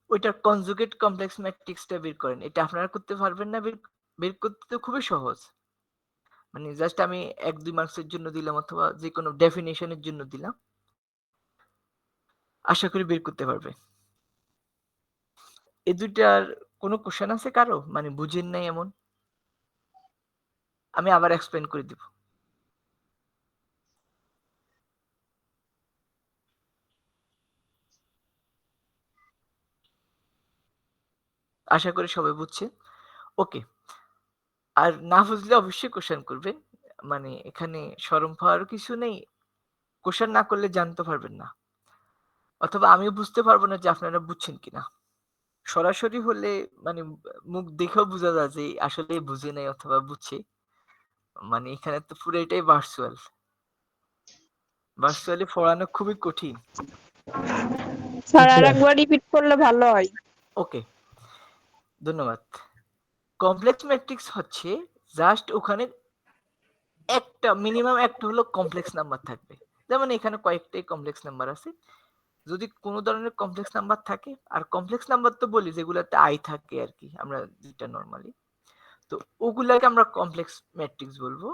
ওইটার কনজুগেট কমপ্লেক্স ম্যাট্রিক্সটা বের করেন, এটা আপনারা করতে পারবেন না? বের করতে তো খুবই সহজ। মানে জাস্ট আমি 1-2 মার্কসের জন্য দিলাম অথবা যে কোনো ডেফিনেশনের জন্য দিলাম, আশা করি বের করতে পারবে। এই দুইটার কোনো কোশ্চেন আছে কারো, মানে বুঝেন নাই এমন? আমি আবার এক্সপ্লেন করে দিব। আশা করি সবাই বুঝছে। ওকে, আর না বুঝলে অবশ্যই কোশ্চেন করবেন। মানে এখানে শরম পাওয়ার কিছু নেই, কোশ্চেন না করলে জানতে পারবেন না, অথবা আমি বুঝতে পারবো না যে আপনারা বুঝছেন কিনা। সরাসরি হলে মানে মুখ দেখেও বোঝা যায় যে আসলে বুঝে নাই অথবা বুঝছে। মানে এখানে তো পুরোটাই ভার্চুয়াল, ভার্চুয়ালি পড়ানো খুবই কঠিন। স্যার আরেকবার রিপিট করলে ভালো হয়। ওকে, ধন্যবাদ। কমপ্লেক্স ম্যাট্রিক্স হচ্ছে জাস্ট ওখানে একটা মিনিমাম একটা হলো কমপ্লেক্স নাম্বার থাকবে। যেমন এখানে কয়েকটাই কমপ্লেক্স নাম্বার আছে। যদি কোনো ধরনের কমপ্লেক্স নাম্বার থাকে, আর কমপ্লেক্স নাম্বার তো বলি যেগুলাতে আই থাকে আর কি, আমরা যেটা নরমালি, তো ওগুলাকে আমরা কমপ্লেক্স ম্যাট্রিক্স বলবো।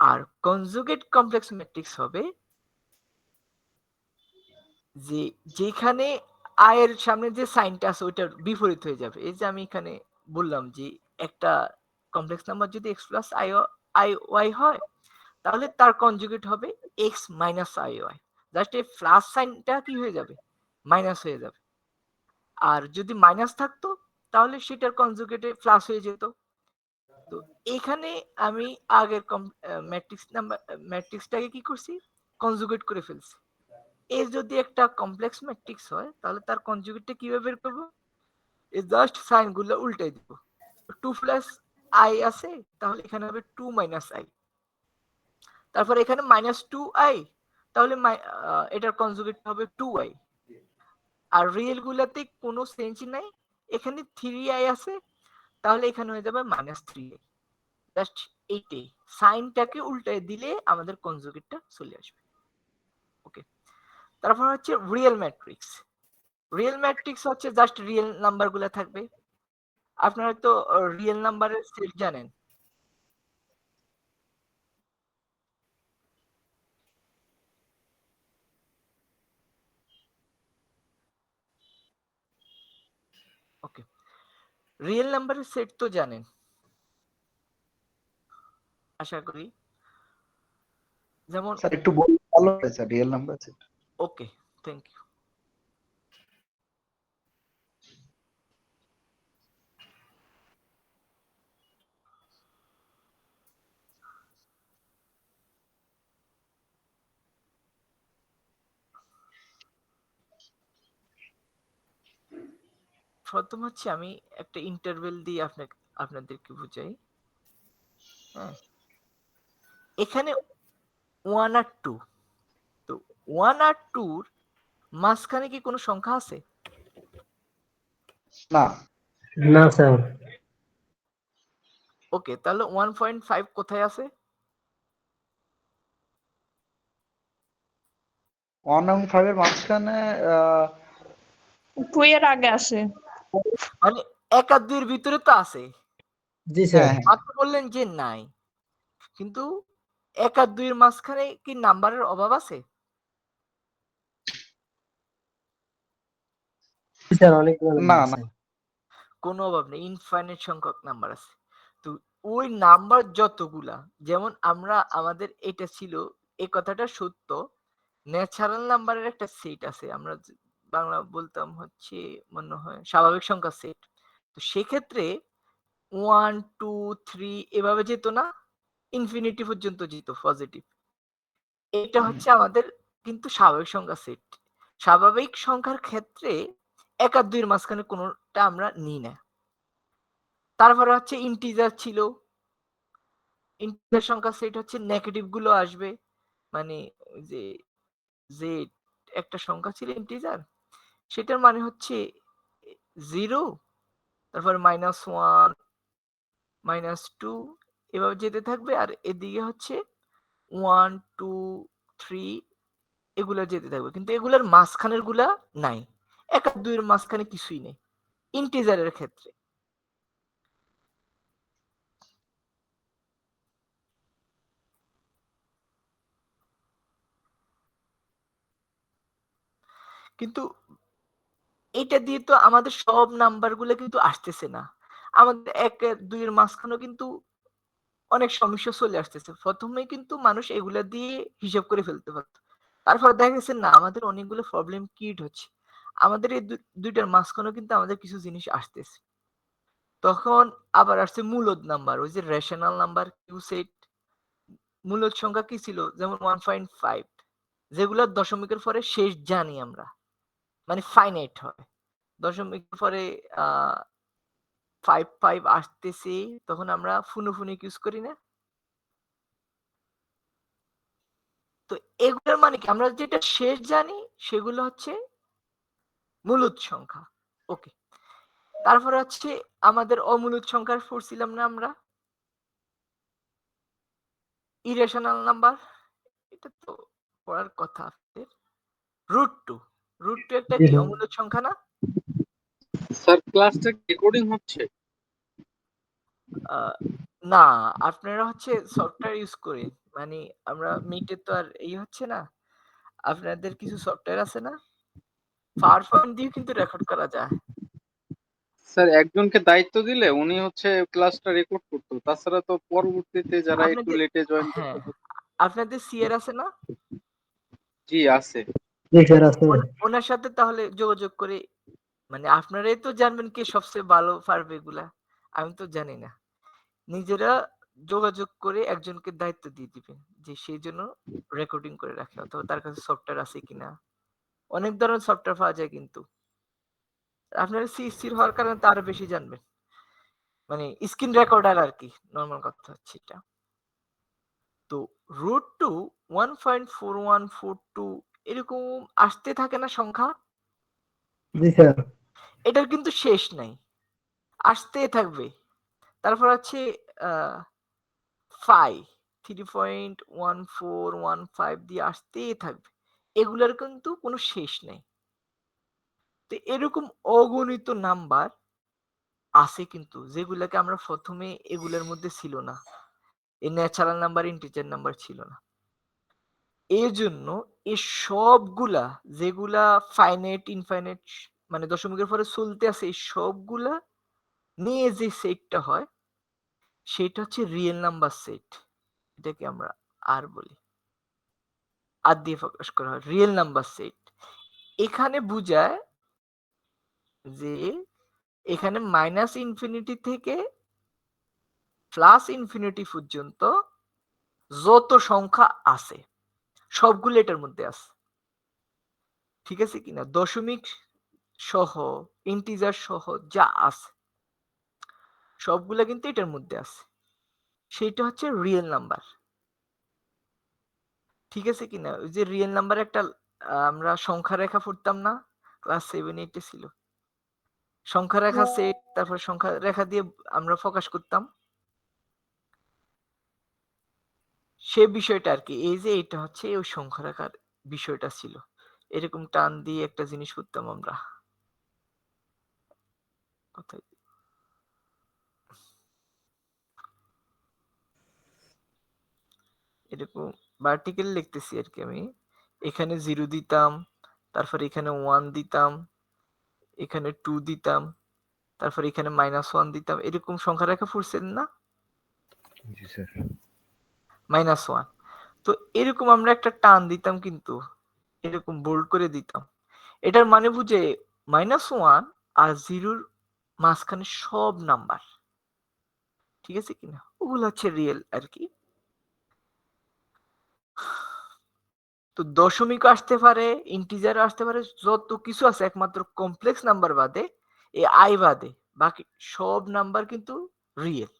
আর কনজুগেট কমপ্লেক্স ম্যাট্রিক্স হবে যে যেখানে আই এর সামনে যে সাইনটা আছে ওইটার বিপরীত হয়ে যাবে। এই যে আমি এখানে বললাম যে একটা কমপ্লেক্স নাম্বার যদি x প্লাস আই ওয়াই হয়, তাহলে তার কনজুগেট হবে x minus i y. Just এই প্লাস সাইনটা কি হয়ে যাবে? মাইনাস হয়ে যাবে। আর যদি মাইনাস থাকতো তাহলে সেটার কনজুগেটে প্লাস হয়ে যেত। তো এখানে আমি আগের ম্যাট্রিক্সটাকে কি করছি? কনজুগেট করে ফেলছি। এর যদি একটা কমপ্লেক্স ম্যাট্রিক্স হয় তাহলে তার কনজুগেটটা কিভাবে বের করব? এই জাস্ট সাইনগুলো উল্টাই দিব। 2 প্লাস আই আছে, তাহলে এখানে হবে 2 মাইনাস আই। তারপর এখানে মাইনাস 2i, তাহলে এটার কনজুগেট হবে 2i। আর রিয়েল গুলাতে কোনো চেঞ্জ নাই, এখানে 3i আছে, তাহলে এখানে হয়ে যাবে মাইনাস 3i। জাস্ট এইটাই, সাইনটাকে উল্টায় দিলে আমাদের কনজুগেটটা চলে আসবে। ওকে, তারপর হচ্ছে রিয়েল ম্যাট্রিক্স। রিয়েল ম্যাট্রিক্স হচ্ছে জাস্ট রিয়েল নাম্বারগুলো থাকবে। আপনারা তো রিয়েল নাম্বারের সেট জানেন। ওকে, রিয়েল নাম্বারের সেট তো জানেন আশা করি। যেমন স্যার একটু বললে ভালো হয় স্যার, রিয়েল নাম্বার আছে। ওকে, থ্যাংক ইউ। প্রথম হচ্ছে আমি একটা ইন্টারভেল দিয়ে আপনাদেরকে বুঝাই। হ্যাঁ, এখানে 1 আর 2, তো 1 আর 2 মাঝখানে কি কোনো সংখ্যা আছে? না। না স্যার। ওকে, তাহলে 1.5 কোথায় আছে? 1 এবং 5 এর মাঝখানে 2 এর আগে আসে। মানে 1 আর 2 এর ভিতরে তো আছে। জি স্যার। হ্যাঁ, হ্যাঁ। আপনি বললেন যে নাই, কিন্তু 1 আর 2 এর মাঝখানে কি নাম্বারের অভাব আছে? জি স্যার, অনেকগুলো না, নাম্বার না। আছে। কোনো অভাব নেই, ইনফাইনাইট সংখ্যক নাম্বার আছে। তো ওই নাম্বার যতগুলা, যেমন আমরা আমাদের এটা ছিল, এই কথাটা সত্য, ন্যাচারাল নাম্বারের একটা সেট আছে, আমরা বাংলা বলতাম হচ্ছে মনে হয় স্বাভাবিক সংখ্যার সেট। তো সেক্ষেত্রে 1 2 3 এভাবে যেত না, ইনফিনিটি পর্যন্ত যেত পজিটিভ। এটা হচ্ছে আমাদের কিন্তু স্বাভাবিক সংখ্যার সেট। স্বাভাবিক সংখ্যার ক্ষেত্রে 1 আর 2 এর মাঝখানে কোনোটা আমরা নিই না। তারপরে হচ্ছে ইন্টিজার ছিল, ইন্টিজার সংখ্যার সেট হচ্ছে নেগেটিভ গুলো আসবে, মানে ওই যে যে একটা সংখ্যা ছিল ইন্টিজার, সেটার মানে হচ্ছে 0, তারপর -1 -2 এভাবে যেতে থাকবে, আর এদিকে হচ্ছে 1 2 3 এগুলা যেতে থাকবে, কিন্তু এগুলার মাঝখানের গুলা নাই। 1 আর 2 এর মাঝখানে কিছুই নেই ইন্টিজারের ক্ষেত্রে। কিন্তু এটা দিয়ে তো আমাদের সব নাম্বার গুলো কিন্তু আসতেছে না, আমাদের 1 আর 2 এর মাঝখানেও কিন্তু অনেক সমস্যা চলে আসতেছে। প্রথমে কিন্তু মানুষ এগুলা দিয়ে হিসাব করে ফেলতে পারত, তারপর দেখা গেছে না, আমাদের অনেকগুলো প্রবলেম ক্রিয়েট হচ্ছে, আমাদের এই দুইটার মাঝখানেও কিন্তু আমাদের কিছু জিনিস আসতেছে। তখন আবার আসছে মূলদ নাম্বার, ওই যে রেশনাল নাম্বার, কিউ সেট। মূলদ সংখ্যা কি ছিল, যেমন 1.5, যেগুলোর দশমিকের পরে শেষ জানি আমরা, মানে ফাইনাইট হয়। দশমিকের পরে 5 আসতেছে, তখন আমরা ফুনিক ইউজ করি না? তো এগুলোর মানে কি, আমরা যেটা শেষ জানি সেগুলো হচ্ছে মূলদ সংখ্যা। ওকে, তারপরে হচ্ছে আমাদের অমূলদ সংখ্যা পড়ছিলাম না আমরা, ইরেশনাল নাম্বার, এটা তো পড়ার কথা আপনাদের। √2, √2 একটা জি কি স্যার। অমূলদ সংখ্যা না? স্যার ক্লাসটা রেকর্ডিং হচ্ছে? না, আপনারা হচ্ছে সফটওয়্যার ইউজ করে, মানে আমরা মিটে তো আর এই হচ্ছে না, আপনাদের কিছু সফটওয়্যার আছে না, পাওয়ারপয়েন্ট দিয়ে কিন্তু রেকর্ড করা যায়। স্যার একজনকে দায়িত্ব দিলে উনি হচ্ছে ক্লাসটা রেকর্ড করতো, তাছাড়া তো পরবর্তীতে যারা একটু আপনাদের, লেটে জয়েন হ্যাঁ, করতো। আপনাদের সিআর আছে না? জি আছে। জি স্যার, আছে। ওনার সাথে তাহলে যোগাযোগ করে, মানে আপনারাই তো জানবেন কে সবচেয়ে ভালো পারবে এগুলা, আমি তো জানি না। নিজেরা যোগাযোগ করে একজনকে দায়িত্ব দিয়ে দিবেন যে সেই জন্য রেকর্ডিং করে রাখে, অথবা তার কাছে সফটওয়্যার আছে কিনা। অনেক ধরনের সফটওয়্যার পাওয়া যায়, কিন্তু আপনারা সিসির হওয়ার কারণে তো আরো বেশি জানবেন, মানে স্ক্রিন রেকর্ডার আর কি, নরমাল কথা হচ্ছে এটা। তো √2 1.4142 এরকম আসতে থাকে না সংখ্যা, জি স্যার। এটার কিন্তু শেষ নাই, আসতে থাকবে। তারপর আছে 5 3.1415 দিয়ে আসতেই থাকবে, এগুলার কিন্তু কোনো শেষ নেই। তো এরকম অগণিত নাম্বার আছে কিন্তু, যেগুলাকে আমরা প্রথমে এগুলোর মধ্যে ছিল না, এই ন্যাচারাল নাম্বার, ইন্টিজার নাম্বার ছিল না। এই জন্য এই সবগুলা, যেগুলা ফাইনাইট ইনফাইনাইট, মানে দশমিকের পরে চলতে আছে, এই সবগুলা নিয়ে যে সেটটা হয় সেটা হচ্ছে রিয়েল নাম্বার সেট। এটাকে আমরা আর বলি, আর দিয়ে প্রকাশ করা হয় রিয়েল নাম্বার সেট। এখানে বুঝায় যে এখানে -ইনফিনিটি থেকে +ইনফিনিটি পর্যন্ত যত সংখ্যা আছে সবগুলো এটার মধ্যে আছে, ঠিক আছে কিনা? দশমিক সহ, ইন্টিজার সহ যা আছে সবগুলা কিন্তু এটার মধ্যে আছে, সেটা হচ্ছে রিয়েল নাম্বার। ঠিক আছে কিনা? ওই যে রিয়েল নাম্বার একটা আমরা সংখ্যা রেখা পড়তাম না, ক্লাস 7-8 ছিল। সংখ্যা রেখা সেট, তারপর সংখ্যা রেখা দিয়ে আমরা প্রকাশ করতাম। সে বিষয়টা আর কি, এই যে এটা হচ্ছে ওই সংখ্যা রেখার বিষয়টা ছিল। এরকম টান দিয়ে একটা জিনিস করতাম আমরা। কোথায়? এরকম ভার্টিক্যাল লিখতেছি আর কি আমি। এখানে 0 দিতাম, তারপর এখানে 1 দিতাম, এখানে 2 দিতাম, তারপর এখানে -1 দিতাম। এরকম সংখ্যা রেখা পড়ছেন না? জি স্যার। -1। তো এরকম আমরা একটা টান দিতাম, কিন্তু এরকম বোল্ড করে দিতাম। এটার মানে বুঝে -1 আর 0 মাঝখানে সব নাম্বার, ঠিক আছে কিনা? ওগুলো হচ্ছে রিয়েল আর কি। তো দশমিক আসতে পারে, ইন্টিজার আসতে পারে, যত কিছু আছে একমাত্র কমপ্লেক্স নাম্বার বাদে, এই আই বাদে বাকি সব নাম্বার কিন্তু রিয়েল,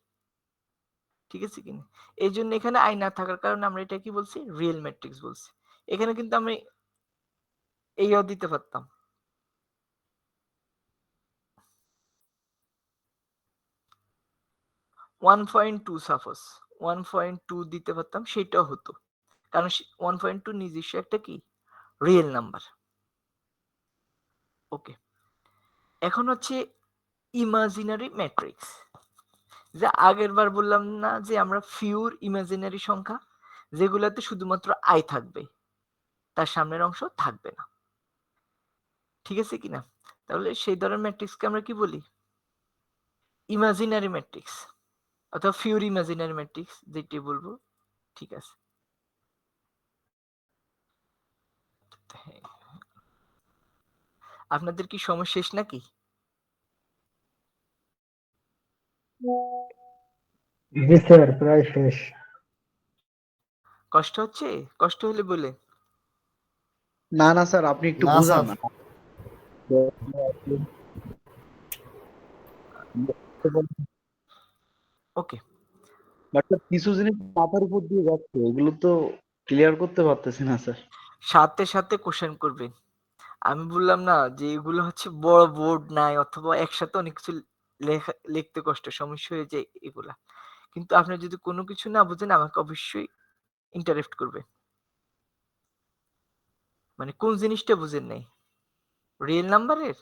ঠিক আছে কিনা? এই জন্য এখানে আই না থাকার কারণে আমরা এটা কি বলছি? রিয়েল ম্যাট্রিক্স বলছি। এখানে কিন্তু আমি এইও দিতে পারতাম, (1.2) সাপোজ 1.2 দিতে পারতাম, সেটাও হতো, কারণ 1.2 নিজস্ব একটা কি রিয়েল নাম্বার। ওকে, এখন হচ্ছে ইমাজিনারি ম্যাট্রিক্স। যে আগের বার বললাম না যে আমরা ফিউর ইমাজিনারি সংখ্যা, যেগুলাতে শুধুমাত্র আই থাকবে, তার সামনের অংশ থাকবে না, ঠিক আছে কিনা? তাহলে সেই ধরনের ম্যাট্রিক্সকে আমরা কি বলি? ইমাজিনারি ম্যাট্রিক্স অথবা ফিউর ইমাজিনারি ম্যাট্রিক্স, যেটি বলবো, ঠিক আছে? হ্যাঁ। আপনাদের কি সময় শেষ নাকি? জি স্যার, প্রায় শেষ। কষ্ট হচ্ছে? কষ্ট হলে বলে। না না স্যার, আপনি একটু বুঝান না। ওকে, বাট কিছু জিনিস মাথার উপর দিয়ে যাচ্ছে, এগুলো তো ক্লিয়ার করতে পারতেছি না স্যার। সাথে সাথে কোশ্চেন করবেন। আমি বললাম না যে এগুলো হচ্ছে বড় বোর্ড নাই, অথবা একসাথে অনেক কিছু লিখতে কষ্ট, সমস্যা হয়ে যায় এগুলা। কিন্তু আপনি যদি কোনো কিছু না বুঝেন, আমাকে অবশ্যই ইন্টারেক্ট করবে। মানে কোন জিনিসটা বুঝেন নাই? রিয়েল নাম্বারের?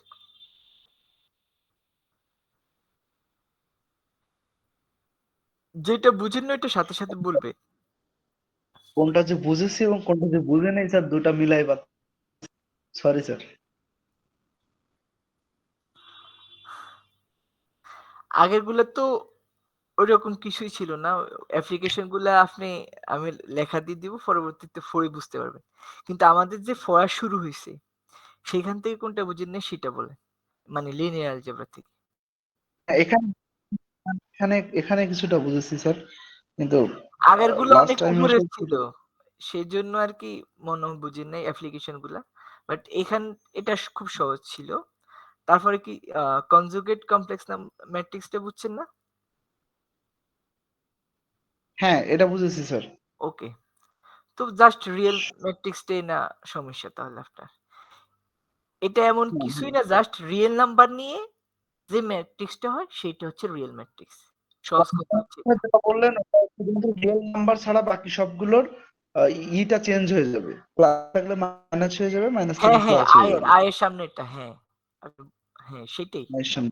যেটা বুঝেন না ওইটা সাথে সাথে বলবে। কোনটা যে বুঝেছি এবং কোনটা যে বুঝে নাই স্যার, দুটা মিলাই বা সরি স্যার। আগের গুলা তো ওইরকম কিছুই ছিল না। অ্যাপ্লিকেশন গুলা আমি লেখা দিয়ে দিব, পরবর্তীতে পড়ে বুঝতে পারবেন। কিন্তু আমাদের যে পড়া শুরু হয়েছে, সেখান থেকে কোনটা বুঝেন না সেটা বলে, মানে লিনিয়ার অ্যালজেব্রা থেকে। এখানে এখানে এখানে কিছুটা বুঝেছি স্যার, কিন্তু আগের গুলো লাস্ট অনেক টাইম উপরে ছিল, সেই জন্য আর কি মনে হয় বুঝেন নাই অ্যাপ্লিকেশন গুলা। বাট এটা খুব সহজ ছিল। তারপরে কি কনজুগেট কমপ্লেক্স ম্যাট্রিক্সটা বুঝছেন না? হ্যাঁ, এটা বুঝেছি স্যার। ওকে, তো জাস্ট রিয়েল ম্যাট্রিক্সটাই না সমস্যা তাহলে আপনার। এটা এমন কিছুই না, জাস্ট রিয়েল নাম্বার নিয়ে যে ম্যাট্রিক্সটা হয় সেটা হচ্ছে রিয়েল ম্যাট্রিক্স। সহজ কথা হচ্ছে এটা। যেটা বললেন ওটা শুধুমাত্র রিয়েল নাম্বার ছাড়া বাকি সবগুলোর ইটা চেঞ্জ হয়ে যাবে, প্লাস থাকলে মাইনাস হয়ে যাবে, মাইনাস হ্যাঁ থাকলে হ্যাঁ, প্লাস হয়ে যাবে। আয়ের সামনে এটা, হ্যাঁ হ্যাঁ সেটাই। এর সামনে।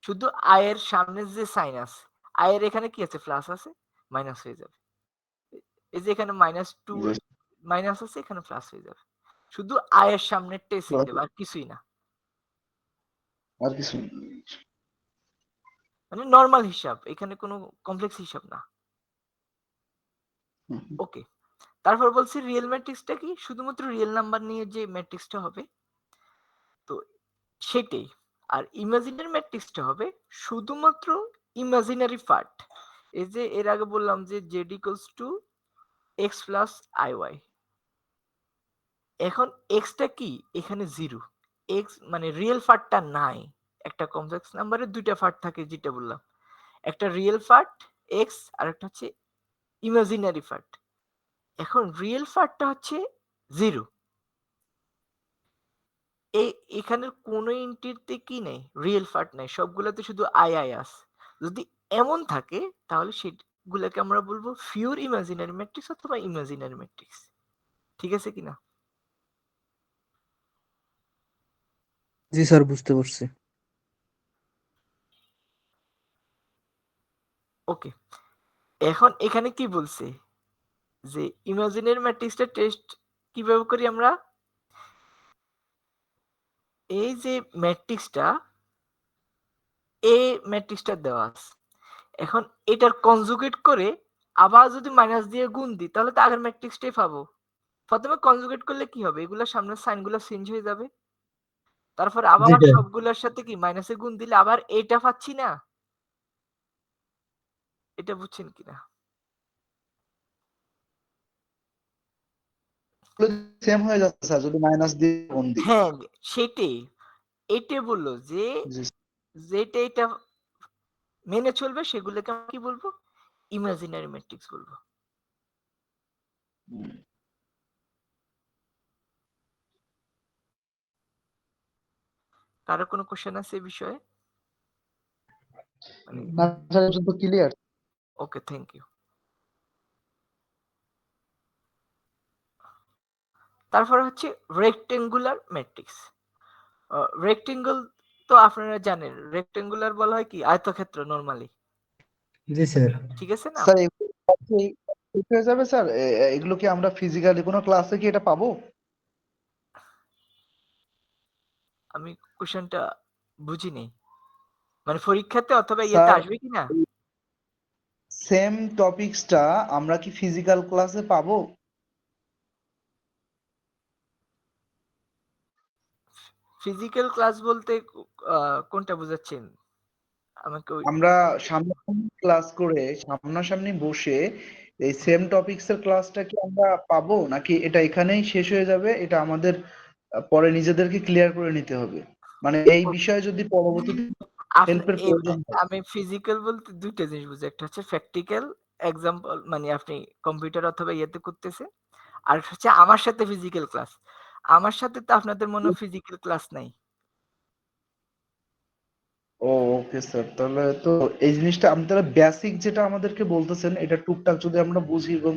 শুধু আয়ের সামনে যে সাইন আছে, আয়ের এখানে কি আছে? প্লাস আছে, মাইনাস হয়ে যাবে। এই যে এখানে -2 মাইনাস আছে, এখানে প্লাস হয়ে যাবে। শুধু আয়ের সামনেরটাই চেঞ্জ হবে, আর কিছুই না। আর কিছু না। মানে নরমাল হিসাব, এখানে কোনো কমপ্লেক্স হিসাব না। হুম। ওকে, তারপর বলছি রিয়েল ম্যাট্রিক্সটা কি? শুধুমাত্র রিয়েল নাম্বার নিয়ে যে ম্যাট্রিক্সটা হবে, তো সেটাই। আর ইমাজিনারি ম্যাট্রিক্সটা হবে শুধুমাত্র ইমাজিনারি পার্ট। এই যে এর আগে বললাম যে z = x + iy। এখন x টা কি? এখানে 0। x মানে রিয়েল পার্টটা নাই। একটা কমপ্লেক্স নাম্বারের দুইটা পার্ট থাকে, যেটা বললাম। একটা রিয়েল পার্ট x, আর একটা হচ্ছে ইমাজিনারি পার্ট। এখন রিয়েল পার্টটা হচ্ছে 0। এখানের কোন এন্ট্রিতে কি নাই? রিয়েল পার্ট নাই। সবগুলাতে শুধু আই আছে। যদি এমন থাকে তাহলে সেগুলাকে আমরা বলবো পিওর ইমাজিনারি ম্যাট্রিক্স অথবা ইমাজিনারি ম্যাট্রিক্স। ঠিক আছে কিনা? জি স্যার, বুঝতে পারছি। ওকে। এখন এখানে কি বলছে? যে ইমাজিনারি ম্যাট্রিক্সটা টেস্ট কিভাবে করি আমরা? এই যে ম্যাট্রিক্সটা ম্যাট্রিক্সটা দেওয়া আছে। এখন এটার কনজুগেট করে আবার যদি মাইনাস দিয়ে গুণ দিই তাহলে তো আগের ম্যাট্রিক্সটাই পাবো। প্রথমে কনজুগেট করলে কি হবে? এগুলোর সামনের সাইনগুলো চেঞ্জ হয়ে যাবে। তারপরে আবার সবগুলোর সাথে কি মাইনাসে গুণ দিলে আবার এটা পাচ্ছি না? এটা বুঝছেন কিনা? সেম হয়ে যাচ্ছে স্যার যদি মাইনাস দিয়ে গুণ দিই। হ্যাঁ, সেটাই। এটাই বললো যে জি যেটা এটা মেনে চলবে সেগুলোকে আমরা কি বলবো? ইমাজিনারি ম্যাট্রিক্স বলবো। কারো কোনো কোশ্চেন আছে এই বিষয়ে? না স্যার, পর্যন্ত ক্লিয়ার। Okay, thank you. তারপর হচ্ছে রেক্টেঙ্গুলার ম্যাট্রিক্স। রেক্টেঙ্গল তো আপনারা জানেন, রেক্টেঙ্গুলার বলা হয় কি আয়তক্ষেত্র নরমালি। জি স্যার। ঠিক আছে না? স্যার এগুলো ঠিক হয়ে যাবে স্যার। এগুলো কি আমরা ফিজিক্যালি কোনো ক্লাসে কি এটা পাবো? আমি কোশ্চেনটা বুঝিনি। মানে পরীক্ষাতে অথবা ইয়েতে স্যার আসবে কিনা? সেম টপিকসটা আমরা কি ফিজিক্যাল ক্লাসে পাবো? ফিজিক্যাল ক্লাস বলতে কোনটা বোঝাচ্ছেন আমাকে? আমরা সামনাসামনি ক্লাস করে সামনাসামনি বসে এই সেম টপিকস এর ক্লাসটা কি আমরা পাবো, নাকি এটা এখানেই শেষ হয়ে যাবে? এটা আমাদের পরে নিজেদেরকে ক্লিয়ার করে নিতে হবে। মানে এই বিষয়ে যদি পরবর্তীতে হেল্পের প্রয়োজন হয়। আমি ফিজিক্যাল বলতে দুইটা জিনিস বুঝি। একটা হচ্ছে প্র্যাকটিক্যাল এক্সাম্পল, মানে আপনি কম্পিউটার অথবা ইয়েতে করতেছেন। আর হচ্ছে আমার সাথে ফিজিক্যাল ক্লাস। আমার সাথে তো আপনাদের মনে হয় ফিজিক্যাল ক্লাস নাই। ও ওকে স্যার, তাহলে তো এই জিনিসটা আপনারা বেসিক যেটা আমাদেরকে বলতেছেন এটা টুকটাক যদি আমরা বুঝি এবং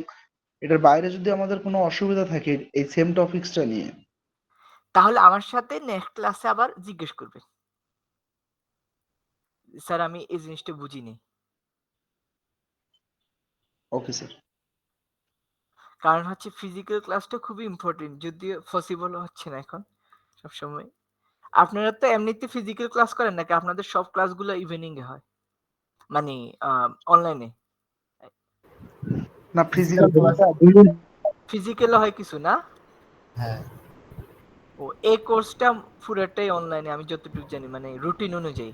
এটার বাইরে যদি আমাদের কোনো অসুবিধা থাকে এই সেম টপিকসটা নিয়ে, তাহলে আমার সাথে নেক্সট ক্লাসে আবার জিজ্ঞেস করবেন। স্যার আমি এই জিনিসটা বুঝিনি। Okay sir. কারণ হচ্ছে ফিজিক্যাল ক্লাসটা খুবই ইম্পর্টেন্ট, যদিও পসিবল হচ্ছে না এখন সবসময়। আপনারা তো এমনিতে ফিজিক্যাল ক্লাস করেন নাকি আপনাদের সব ক্লাসগুলো ইভিনিং এ হয়, মানে অনলাইনে? না ফিজিক্যাল ক্লাসে ফিজিক্যাল হয় কিছু না? হ্যাঁ। ও এই কোর্সটা পুরোটাই অনলাইনে আমি যতটুকু জানি, মানে রুটিন অনুযায়ী।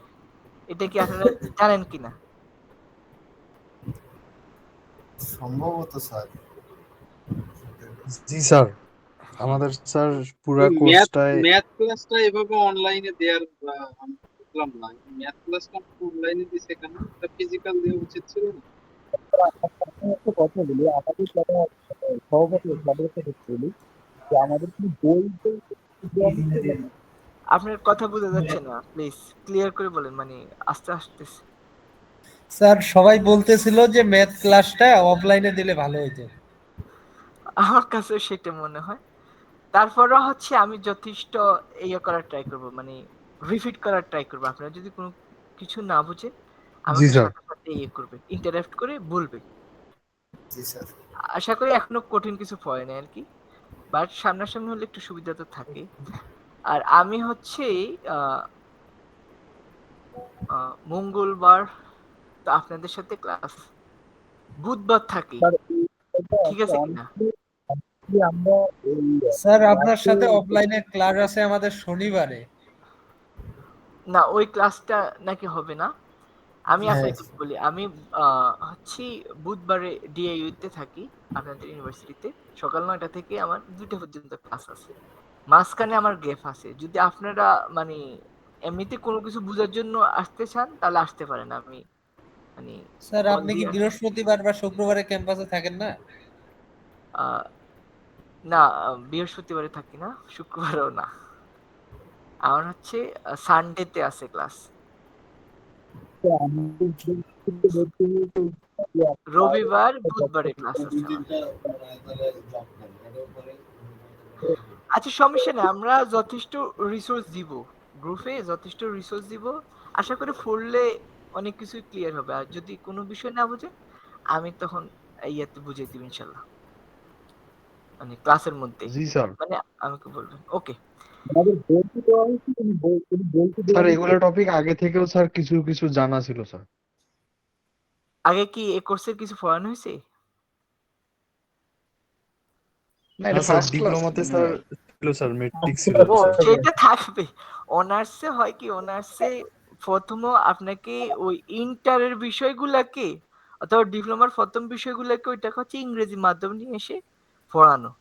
এটা কি আপনারা জানেন কিনা? সম্ভবত স্যার। জি স্যার, আমাদের স্যার পুরা ম্যাথ কোর্সটাই ম্যাথ ক্লাসটা এভাবে অনলাইনে দেওয়ার আমি বুঝলাম না। ম্যাথ ক্লাসটা অনলাইনে দিছে কেন? এটা ফিজিক্যাল দেওয়া উচিত ছিল না? একটা কথা বলি, আমাদের যারা সহপাঠী তাদের একটা কথা বলি যে আমাদের কি বইতে আপনার কথা বোঝা যাচ্ছে না, প্লিজ ক্লিয়ার করে বলেন, মানে আস্তে আস্তে। স্যার সবাই বলতেছিল যে ম্যাথ ক্লাসটা অফলাইনে দিলে ভালো হতো। আমার কাছে সেটা মনে হয়। তারপরে হচ্ছে আমি যথেষ্ট ইয়ে করার ট্রাই করব, মানে রিপিট করার ট্রাই করব। আপনারা যদি কোনো কিছু না বুঝেন জি আমাকে স্যার। সাথে সাথে ইয়ে করবেন, ইন্টারাক্ট করে বলবেন। জি স্যার। আশা করি এখনো কঠিন কিছু পড়ে নাই আর কি, বাট সামনাসামনি হলে একটু সুবিধা তো থাকে। আর আমি হচ্ছে মঙ্গলবার তো আপনাদের সাথে ক্লাস, বুধবার থাকি। ঠিক আছে কিনা? আমরা স্যার আপনার সাথে অফলাইনে ক্লাস আছে আমাদের শনিবারে। না ওই ক্লাসটা নাকি হবে না। আমি হ্যাঁ। আপনাকে বলি, আমি হচ্ছে বুধবারে ডিআইইউ তে থাকি আপনাদের ইউনিভার্সিটিতে। সকাল 9টা থেকে আমার 2টা পর্যন্ত ক্লাস আছে। মাঝখানে আমার গ্যাপ আছে। যদি আপনারা মানে এমনিতে কোনো কিছু বোঝার জন্য আসতে চান তাহলে আসতে পারেন। আমি মানে স্যার কল আপনি কি দিয়ে বৃহস্পতিবার বা শুক্রবারে ক্যাম্পাসে থাকেন না? আহ, না, বৃহস্পতিবারে থাকি না, শুক্রবারেও না। আমার হচ্ছে সানডেতে আছে ক্লাস। রবিবার বুধবারে ক্লাস আছে আমার। আচ্ছা, সমস্যা নেই, আমরা যথেষ্ট রিসোর্স দিব, গ্রুপে যথেষ্ট রিসোর্স দিব। আশা করি পড়লে অনেক কিছু ক্লিয়ার হবে। আর যদি কোনো বিষয় না বুঝে, আমি তখন ইয়াতে বুঝিয়ে দিব ইনশাল্লাহ, মানে ক্লাসের মধ্যে, জি স্যার। মানে আমাকে বলবেন। ওকে স্যার এগুলো টপিক আগে থেকেও স্যার কিছু কিছু জানা ছিল স্যার। আগে কি এই কোর্সের কিছু পড়ানো হয়েছে? না, না এটা স্যার ফার্স্ট ক্লাস ডিপ্লোমাতে মানে স্যার ছিল স্যার মেট্রিক ছিল ও, স্যার। সেটা থাকবে। অনার্সে হয় কি, অনার্সে প্রথম আপনাকে ওই ইন্টারের বিষয়গুলাকে অথবা ডিপ্লোমার প্রথম বিষয়গুলোকে ওইটাকে হচ্ছে ইংরেজি মাধ্যম নিয়ে এসে পড়ানো।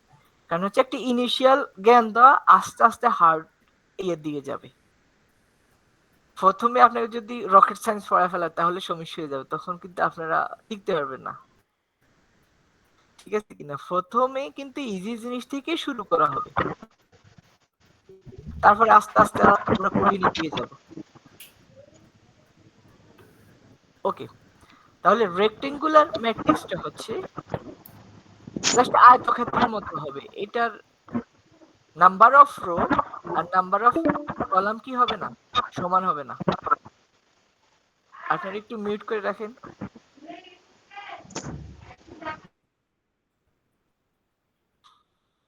কারণ হচ্ছে একটা ইনিশিয়াল জ্ঞান দেওয়া, আস্তে আস্তে হার্ড ইয়ে দিয়ে যাবে। প্রথমে আপনাকে যদি রকেট সায়েন্স পড়া ফেলা, তাহলে সমস্যা হয়ে যাবে, তখন কিন্তু আপনারা টিকতে পারবেন না। ঠিক আছে কিনা? প্রথমে কিন্তু ইজি জিনিস থেকে শুরু করা হবে, তারপরে আস্তে আস্তে আমরা কঠিনে দিয়ে যাব। ওকে, তাহলে রেক্টেঙ্গুলার ম্যাট্রিক্সটা হচ্ছে জাস্ট আয়তক্ষেত্রের মতো হবে। এটার নাম্বার অফ রো আর নাম্বার অফ কলাম কি হবে না, সমান হবে না। আপনারা একটু মিউট করে রাখেন।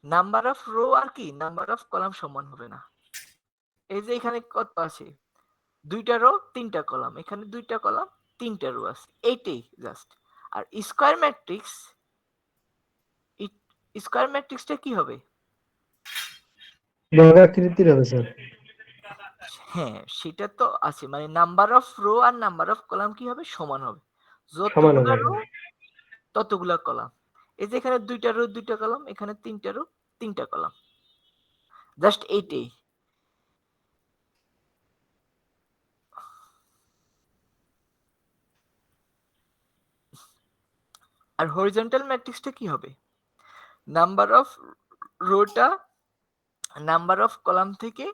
নাম্বার অফ রো আর কি নাম্বার অফ কলাম সমান হবে না। এই যে এখানে কত আছে, 2টা রো 3টা কলাম, এখানে 2টা কলাম 3টা রো আছে, এইটাই জাস্ট। আর স্কয়ার ম্যাট্রিক্স, স্কয়ার ম্যাট্রিক্সটা কি হবে? বর্গাকৃতির হবে স্যার। হ্যাঁ, সেটা তো আছে, মানে নাম্বার অফ রো আর নাম্বার অফ কলাম কি হবে, সমান হবে। সমান যতগুলা হবে। রো ততগুলা কলাম। এই যে এখানে 2টা রো 2টা কলাম, এখানে 3টা রো 3টা কলাম, জাস্ট এইটাই। আর হরিজন্টাল ম্যাট্রিক্সটা কি হবে? Number of rota number of column থেকে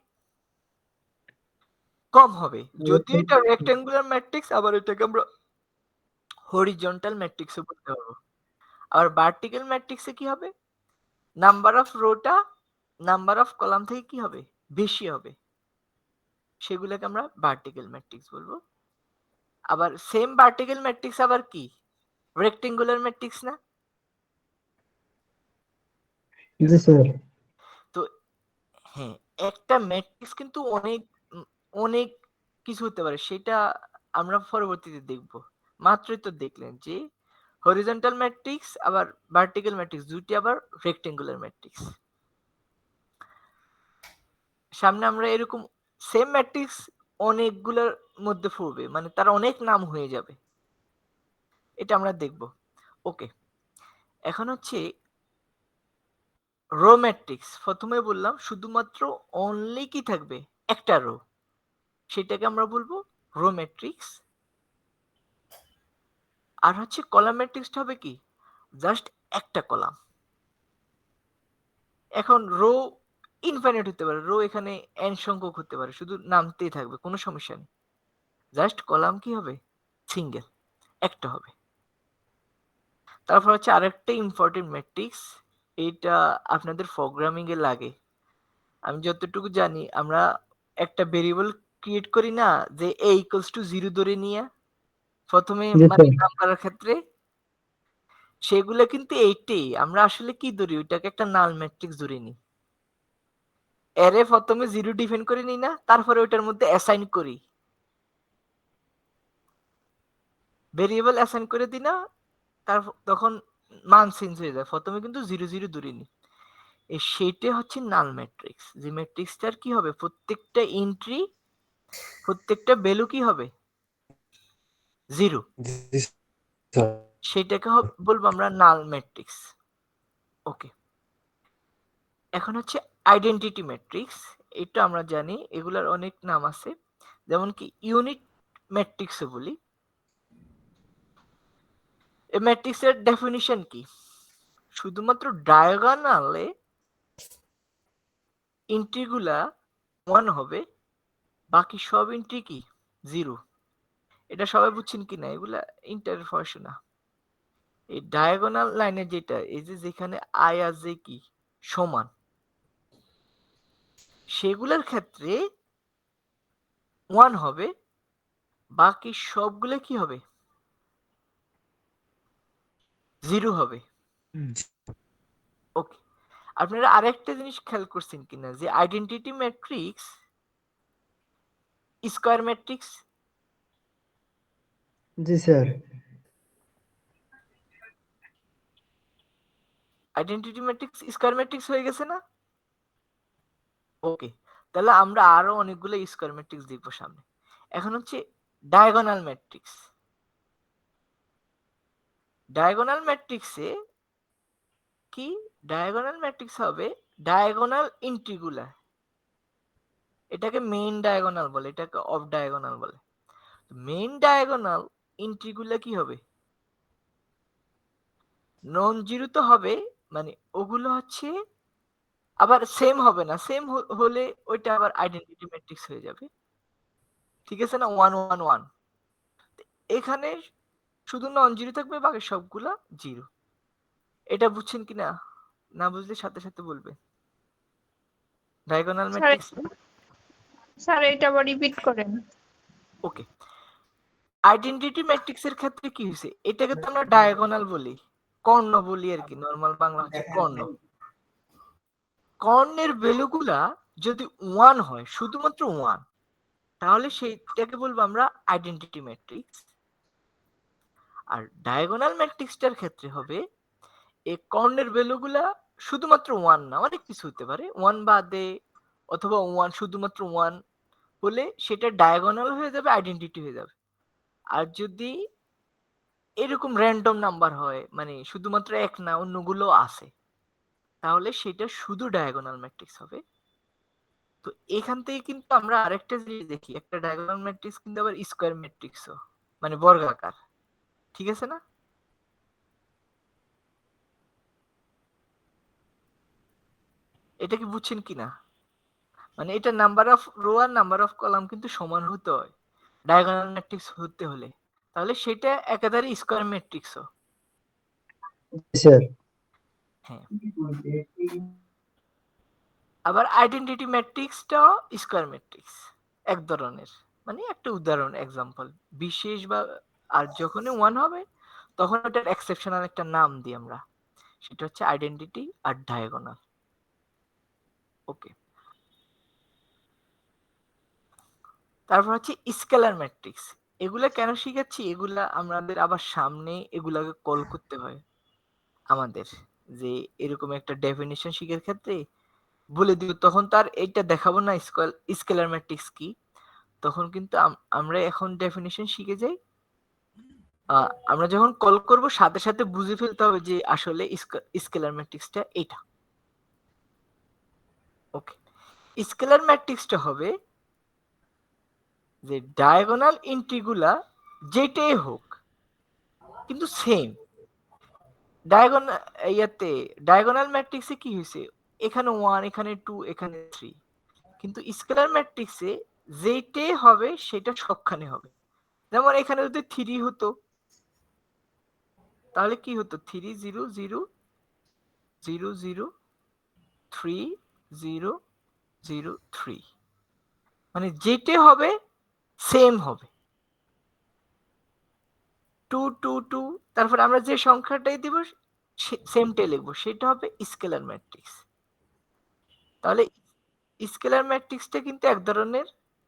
কম হবে। যদিও এটা রেক্ট্যাঙ্গুলার ম্যাট্রিক্স, আবার এটাকে আমরা হরিজন্টাল ম্যাট্রিক্সও বলতে পারবো। আর ভার্টিক্যাল ম্যাট্রিক্সে কি হবে? Number of rota number of column থেকে কি হবে, বেশি হবে, সেগুলোকে আমরা ভার্টিক্যাল ম্যাট্রিক্স বলবো। আবার সেম ভার্টিক্যাল ম্যাট্রিক্স আবার কি, রেক্ট্যাঙ্গুলার ম্যাট্রিক্স না? জি স্যার। তো হ্যাঁ, একটা ম্যাট্রিক্স কিন্তু অনেক কিছু হতে পারে, সেটা আমরা পরবর্তীতে দেখব। মাত্রই তো দেখলেন যে হরিজন্টাল ম্যাট্রিক্স আবার ভার্টিক্যাল ম্যাট্রিক্স দুইটি আবার রেক্ট্যাঙ্গুলার ম্যাট্রিক্স। সামনে আমরা এরকম সেম ম্যাট্রিক্স অনেকগুলোর মধ্যে পড়বে, মানে তার অনেক নাম হয়ে যাবে, এটা আমরা দেখব। ওকে, এখন হচ্ছে রো ম্যাট্রিক্স। প্রথমে বললাম শুধুমাত্র অনলি কি থাকবে, একটা রো, সেটাকে আমরা বলবো রো ম্যাট্রিক্স। আর হচ্ছে কলাম ম্যাট্রিক্সটা হবে কি, জাস্ট একটা কলাম। এখন রো ইনফাইনাইট হতে পারে, রো এখানে n সংখ্যক হতে পারে, শুধু নামতেই থাকবে, কোনো সমস্যা নেই। জাস্ট কলাম কি হবে, সিঙ্গেল, একটা হবে। তারপর হচ্ছে আরেকটা ইম্পর্টেন্ট ম্যাট্রিক্স, এটা আপনাদের প্রোগ্রামিং এ লাগে। আমি যতটুকু জানি, আমরা একটা ভেরিয়েবল ক্রিয়েট করি না, যে a ইকুয়ালস টু 0 ধরে নিয়ে প্রথমে, জি মানে স্যার। নাম্বারের ক্ষেত্রে, সেগুলো কিন্তু এইটাই আমরা আসলে কি ধরি, ওইটাকে একটা নাল ম্যাট্রিক্স ধরে নিই। অ্যারে প্রথমে 0 ডিফাইন করে নিই না, তারপরে ওইটার মধ্যে অ্যাসাইন করি, ভেরিয়েবল অ্যাসাইন করে দিই না, তখন মান চেঞ্জ হয়ে যায়। প্রথমে কিন্তু 0 0 ধরে নিই, সেটা হচ্ছে নাল ম্যাট্রিক্স। যে ম্যাট্রিক্সটার কি হবে, প্রত্যেকটা এন্ট্রি, প্রত্যেকটা ভ্যালু কি হবে, 0, জি স্যার। সেটাকে বলবো আমরা নাল ম্যাট্রিক্স। ওকে, এখন হচ্ছে আইডেন্টিটি ম্যাট্রিক্স। এটা আমরা জানি, এগুলার অনেক নাম আছে, যেমন কি ইউনিট ম্যাট্রিক্সও বলি। এই ম্যাট্রিক্সের ডেফিনিশন কি, শুধুমাত্র ডায়াগোনালে এন্ট্রিগুলা 1 হবে, বাকি সব এন্ট্রি কি 0। এটা সবাই বুঝছেন কিনা? এগুলা ইন্টারের পড়াশোনা। এই ডায়াগোনাল লাইনে যেটা, এই যে যেখানে আই আর জে কি সমান, সেগুলোর ক্ষেত্রে 1 হবে, বাকি সবগুলো কি হবে 0 হবে। ওকে, আপনারা আরেকটা জিনিস খেয়াল করছেন কিনা যে আইডেন্টিটি ম্যাট্রিক্স স্কয়ার ম্যাট্রিক্স, জি sir. Identity matrix square matrix হয়ে গেছে না? ওকে, তাহলে আমরা আরো অনেকগুলো স্কয়ার ম্যাট্রিক্স দেখব সামনে। এখন হচ্ছে ডায়াগোনাল ম্যাট্রিক্স। ডায়াগোনাল ম্যাট্রিক্সে কি, ডায়াগোনাল ম্যাট্রিক্স হবে ডায়াগোনাল এন্ট্রিগুলা, এটাকে মেইন ডায়াগোনাল বলে, এটাকে অফ ডায়াগোনাল বলে। মেইন ডায়াগোনাল এন্ট্রিগুলা কি হবে নন জিরো তো হবে, মানে ওগুলো হচ্ছে আবার সেম হবে না, সেম হলে ওইটা আবার আইডেন্টিটি ম্যাট্রিক্স হয়ে যাবে, ঠিক আছে না? 1 1 1। এখানে শুধু নন জিরো থাকবে, বাকি সবগুলা জিরো। এটা বুঝছেন কিনা? না বুঝলে সাথে সাথে বলবে। ডায়াগোনাল ম্যাট্রিক্স, স্যার এটা আবার রিপিট করেন। ওকে। আইডেন্টিটি ম্যাট্রিক্স এর ক্ষেত্রে কি হয়েছে, এটাকে তো আমরা ডায়াগোনাল বলি, কর্ণ বলি আর কি, নরমাল বাংলা হচ্ছে কর্ণ। কর্ণের ভ্যালুগুলা যদি 1 হয়, শুধুমাত্র 1, তাহলে সেইটাকে বলবো আমরা আইডেন্টিটি ম্যাট্রিক্স। আর ডায়াগোনাল ম্যাট্রিক্সটার ক্ষেত্রে হবে এই কর্ণের ভ্যালুগুলা শুধুমাত্র 1 না, অনেক কিছু হতে পারে, 1 বাদে অথবা 1 শুধুমাত্র 1 হলে সেটা ডায়াগোনাল হয়ে যাবে, আইডেন্টিটি হয়ে যাবে। আর যদি এরকম র্যান্ডম নাম্বার হয়, মানে শুধুমাত্র 1 না অন্যগুলো আছে, তাহলে সেটা শুধু ডায়াগোনাল ম্যাট্রিক্স হবে। তো এখান থেকে কিন্তু আমরা আরেকটা জিনিস দেখি, একটা ডায়াগোনাল ম্যাট্রিক্স কিন্তু আবার স্কয়ার ম্যাট্রিক্সও, মানে বর্গাকার, ঠিক আছে না? এটা কি বুঝছেন কিনা? মানে এটা নাম্বার অফ রো আর নাম্বার অফ কলাম কিন্তু সমান হতে হয় ডায়াগোনাল ম্যাট্রিক্স হতে হলে, তাহলে সেটা একাধারে স্কয়ার ম্যাট্রিক্সও। জি স্যার। হ্যাঁ, আবার আইডেন্টিটি ম্যাট্রিক্সটাও স্কয়ার ম্যাট্রিক্স এক ধরনের, মানে একটা উদাহরণ, এক্সাম্পল, বিশেষ বা আর যখনই 1 হবে তখন ওটার এক্সেপশনাল একটা নাম দিই আমরা, সেটা হচ্ছে আইডেন্টিটি আর ডায়াগোনাল। ওকে, তারপর হচ্ছে স্কেলার ম্যাট্রিক্স। এগুলা কেন শিখাচ্ছি, এগুলা আমাদের আবার সামনে এগুলাকে কল করতে হয় আমাদের, যে এরকম একটা ডেফিনিশন শিখার ক্ষেত্রে বলে দিব, তখন তার এটা দেখাবো না স্কেলার ম্যাট্রিক্স কি, তখন কিন্তু আমরা এখন ডেফিনিশন শিখে যাই, আমরা যখন কল করব সাথে সাথে বুঝে ফেলতে হবে যে আসলে স্কেলার ম্যাট্রিক্সটা এটা। ওকে, স্কেলার ম্যাট্রিক্সটা হবে যে ডায়াগোনাল এন্ট্রিগুলা যেটাই হোক কিন্তু সেম। ডায়াগোনাল ম্যাট্রিক্সে কি হয়েছে, এখানে 1, এখানে 2, এখানে 3, কিন্তু স্কেলার ম্যাট্রিক্সে যেটাই হবে সেটা সবখানে হবে। যেমন এখানে যদি 3 হতো তাহলে কি হতো, 3 0 0 0 0 3 0 0 3, মানে যেটা হবে সেম হবে। 2 2 2, তারপর আমরা যে সংখ্যাটাই দিব সেমটাই লিখবো, সেটা হবে স্কেলার ম্যাট্রিক্স। তাহলে স্কেলার ম্যাট্রিক্সটা কিন্তু এক ধরনের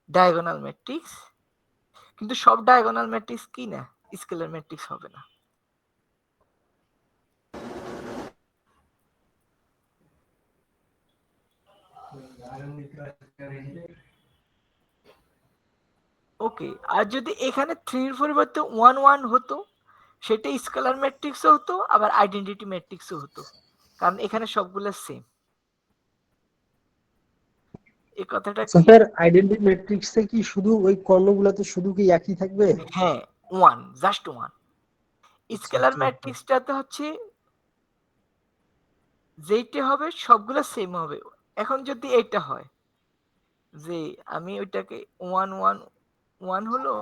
ডায়াগোনাল ম্যাট্রিক্স, কিন্তু সব ডায়াগোনাল ম্যাট্রিক্স কি না স্কেলার ম্যাট্রিক্স হবে না। ওকে, আর যদি এখানে 3 এর পরিবর্তে 1 1 হতো, সেটা স্কেলার ম্যাট্রিক্সও হতো, আবার আইডেন্টিটি ম্যাট্রিক্সও হতো, কারণ এখানে সবগুলো সেম। এই কথাটা কি? স্যার আইডেন্টিটি ম্যাট্রিক্সে কি শুধু ওই কর্ণগুলোতে শুধু কি একই থাকবে? হ্যাঁ, 1, জাস্ট 1। স্কেলার ম্যাট্রিক্সটাতে হচ্ছে যেইটা হবে সবগুলো সেম হবে। এখন যদি এটা হয় যে আমি ওইটাকে 1 1 1 হলো,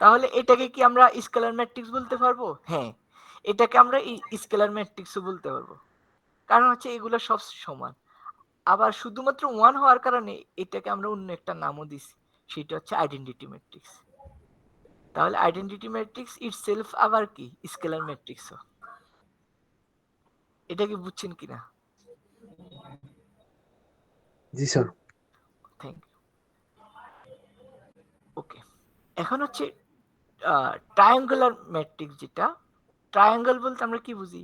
তাহলে এটাকে কি আমরা স্কেলার ম্যাট্রিক্স বলতে পারবো? হ্যাঁ, এটাকে আমরা স্কেলার ম্যাট্রিক্সও বলতে পারবো, কারণ হচ্ছে এগুলো সব সমান। আবার শুধুমাত্র 1 হওয়ার কারণে এটাকে আমরা অন্য একটা নামও দিছি, সেটা হচ্ছে আইডেন্টিটি ম্যাট্রিক্স। তাহলে আইডেন্টিটি ম্যাট্রিক্স ইটসেলফ আবার কি স্কেলার ম্যাট্রিক্সও। এটা কি বুঝছেন কিনা? জি স্যার। Thank you. ওকে, এখন হচ্ছে ট্রায়াঙ্গুলার ম্যাট্রিক্স। যেটা ট্রায়াঙ্গল বলতে আমরা কি বুঝি?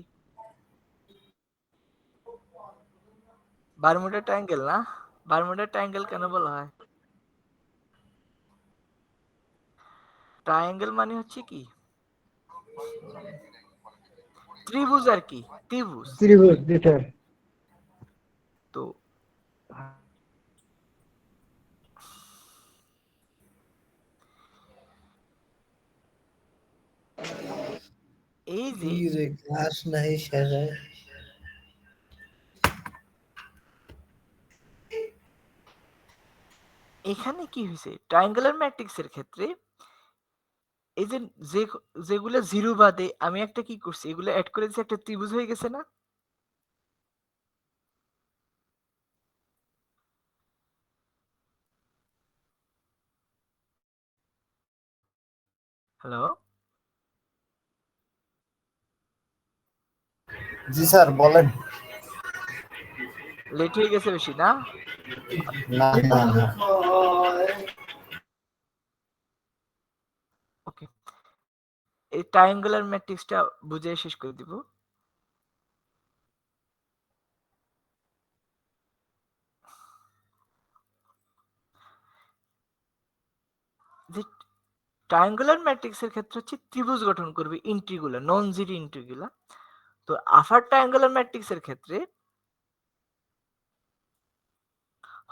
বারমুডা ট্রায়াঙ্গেল না? বারমুডা ট্রায়াঙ্গেল কেন বলা হয়? ট্রায়াঙ্গেল মানে হচ্ছে কি ত্রিভুজ আর কি, ত্রিভুজ। ত্রিভুজ যেটা তো এই যে ক্লাস নাই শেষ হয়। এখানে কি হয়েছে ট্রায়াঙ্গুলার ম্যাট্রিক্সের ক্ষেত্রে, এই যে যেগুলো জিরো বাদে আমি একটা কি করছি, এগুলো অ্যাড করে দিয়েছি, একটা ত্রিভুজ হয়ে গেছে না? হ্যালো, জি স্যার বলেন। লেট হয়ে গেছে বেশি না? না না না। ওকে, এই ট্রায়াঙ্গুলার ম্যাট্রিক্সটা বুঝে শেষ করে দিব। যে ট্রায়াঙ্গুলার ম্যাট্রিক্সের ক্ষেত্রে হচ্ছে ত্রিভুজ গঠন করবে ইন্টিগুলা, নন জিরো ইন্টিগুলা। তো আপার ট্রায়াঙ্গুলার ম্যাট্রিক্সের ক্ষেত্রে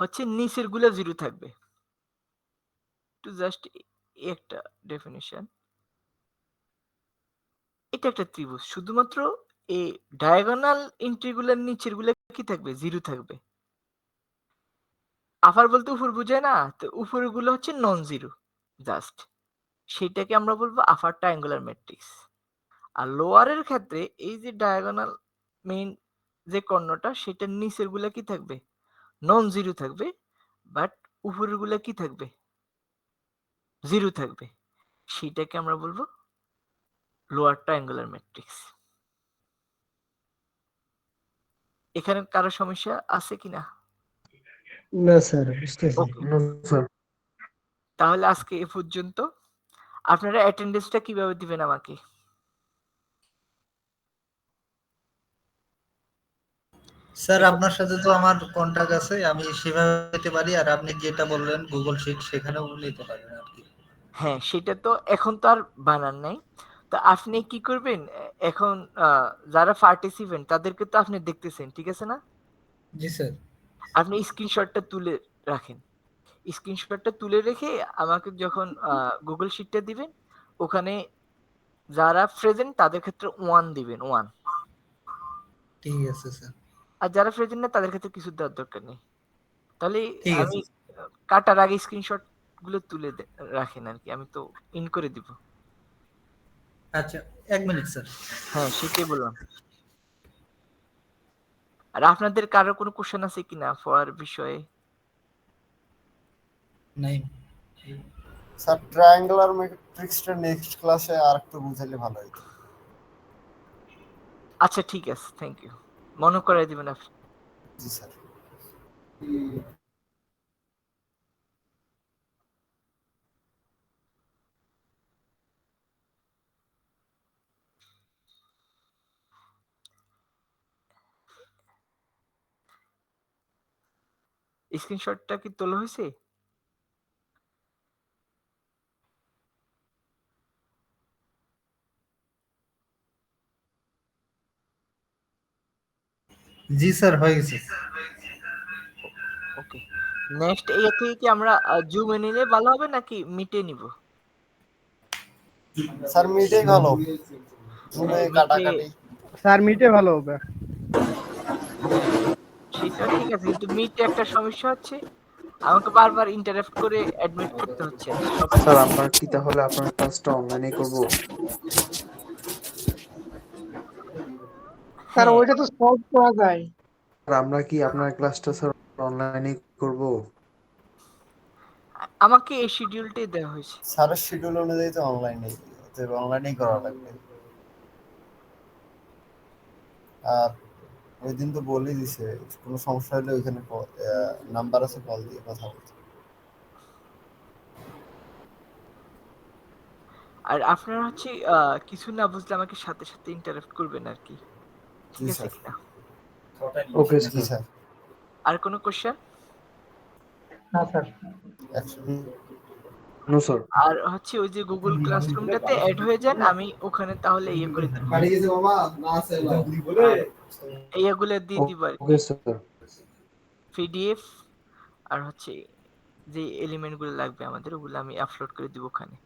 হচ্ছে নিচের গুলা জিরো থাকবে। টু জাস্ট একটা ডেফিনিশন, এটা একটা ত্রিভুজ, শুধুমাত্র এই ডায়াগোনাল ইন্টিগুলার নিচের গুলা কি থাকবে? জিরো থাকবে। আপার বলতে উপর বুঝায় না, তো উপরের গুলো হচ্ছে নন জিরো জাস্ট, সেটাকে আমরা বলবো আপার ট্রায়াঙ্গুলার ম্যাট্রিক্স। আর লোয়ারের ক্ষেত্রে এই যে ডায়াগোনাল মেইন যে কর্ণটা, সেটার নিচের গুলা কি থাকবে? নন জিরো থাকবে, বাট উপরের গুলা কি থাকবে? জিরো থাকবে, সেটাকে আমরা বলবো লোয়ার ট্রায়াঙ্গুলার ম্যাট্রিক্স। এখানে কারো সমস্যা আছে কিনা? না স্যার বুঝতেছি। ওকে, না স্যার। তাহলে আজকে এ পর্যন্ত। আপনারা অ্যাটেন্ডেন্সটা কিভাবে দিবেন আমাকে? স্যার আপনার সাথে তো আমার কন্টাক্ট আছে, আমি সেভাবে নিতে পারি, আর আপনি যেটা বললেন গুগল শিট সেখানেও নিতে পারবেন আর কি। হ্যাঁ, সেটা তো এখন তো আর বানান নাই। তো আপনি কি করবেন, এখন যারা পার্টিসিপেন্ট তাদেরকে তো আপনি দেখতেছেন, ঠিক আছে না? জি স্যার। আপনি স্ক্রিনশটটা তুলে রাখেন। স্ক্রিনশটটা তুলে রেখে আমাকে যখন গুগল শিটটা দিবেন, ওখানে যারা প্রেজেন্ট তাদের ক্ষেত্রে 1 দিবেন, 1। ঠিক আছে স্যার। আর যারা প্রেজেন্ট না তাদের ক্ষেত্রে কিছু দেওয়ার দরকার নেই। তাহলে ঠিক আমি আছে। কাটার আগে স্ক্রিনশট গুলো তুলে রাখেন আর কি, আমি তো ইন করে দিব। আচ্ছা 1 মিনিট স্যার। হ্যাঁ, সেটাই বললাম। আর আপনাদের কারো কোনো কোশ্চেন আছে কিনা পড়ার বিষয়ে? নাই। স্যার ট্রায়াঙ্গুলার ম্যাট্রিক্সটা নেক্সট ক্লাসে আরেকটু বুঝাইলে ভালো হতো। আচ্ছা ঠিক আছে, থ্যাংক ইউ, মনে করাই দিবেন আপনি। জি স্যার। স্ক্রিনশটটা কি তোলা হয়েছে? জি স্যার হয়ে গেছে। ওকে, নেক্সট এই থেকে কি আমরা জুমে নিলে ভালো হবে নাকি মিটে নিব? স্যার মিটেই ভালো। জুমে মিটে কাটাকাটি স্যার মিটে ভালো হবে। সেটা ঠিক আছে, কিন্তু মিটে একটা সমস্যা হচ্ছে, আমাকে বারবার ইন্টারাপ্ট করে অ্যাডমিট করতে হচ্ছে সবাই। স্যার আমরা কি তাহলে আপনার ক্লাসটা অনলাইনে করব? স্যার হ্যাঁ, ওইটা তো সলভ করা যায়। আর আমরা কি আপনার ক্লাসটা স্যার অনলাইনে করব? আমাকে এই শিডিউলটাই দেওয়া হয়েছে। স্যারের শিডিউল অনুযায়ী তো অনলাইনেই করা লাগবে। আর ওই দিন তো বলেই দিছে কোনো সমস্যা হলে ওইখানে নাম্বার আছে, কল দিয়ে কথা বলতে। আর আপনারা হচ্ছে কিছু না বুঝলে আমাকে সাথে সাথে ইন্টারাপ্ট করবেন আর কি, ঠিক জি আছে স্যার। কিনা? ওকে জি স্যার। স্যার। আর কোনো কোশ্চেন? না স্যার। No sir. আর হচ্ছে ওই যে গুগল ক্লাসরুমটাতে অ্যাড হয়ে যান, আমি ওখানে তাহলে ইয়ে করে দিব, আর এইগুলো দিয়ে দিব আর ওকে স্যার। পিডিএফ আর হচ্ছে যে এলিমেন্ট গুলো লাগবে আমাদের, ওগুলো আমি আপলোড করে দিব ওখানে।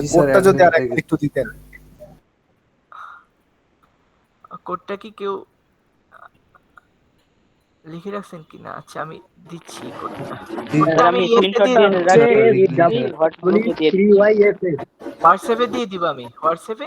জি স্যার, কোডটা যদি আর admin একটু দিতেন। কোডটা কি কেউ লিখে রাখছেন কিনা? আচ্ছা আমি দিচ্ছি কোডটা। কোডটা আমি হোয়াটসঅ্যাপে দিয়ে দিব আমি, হোয়াটসঅ্যাপে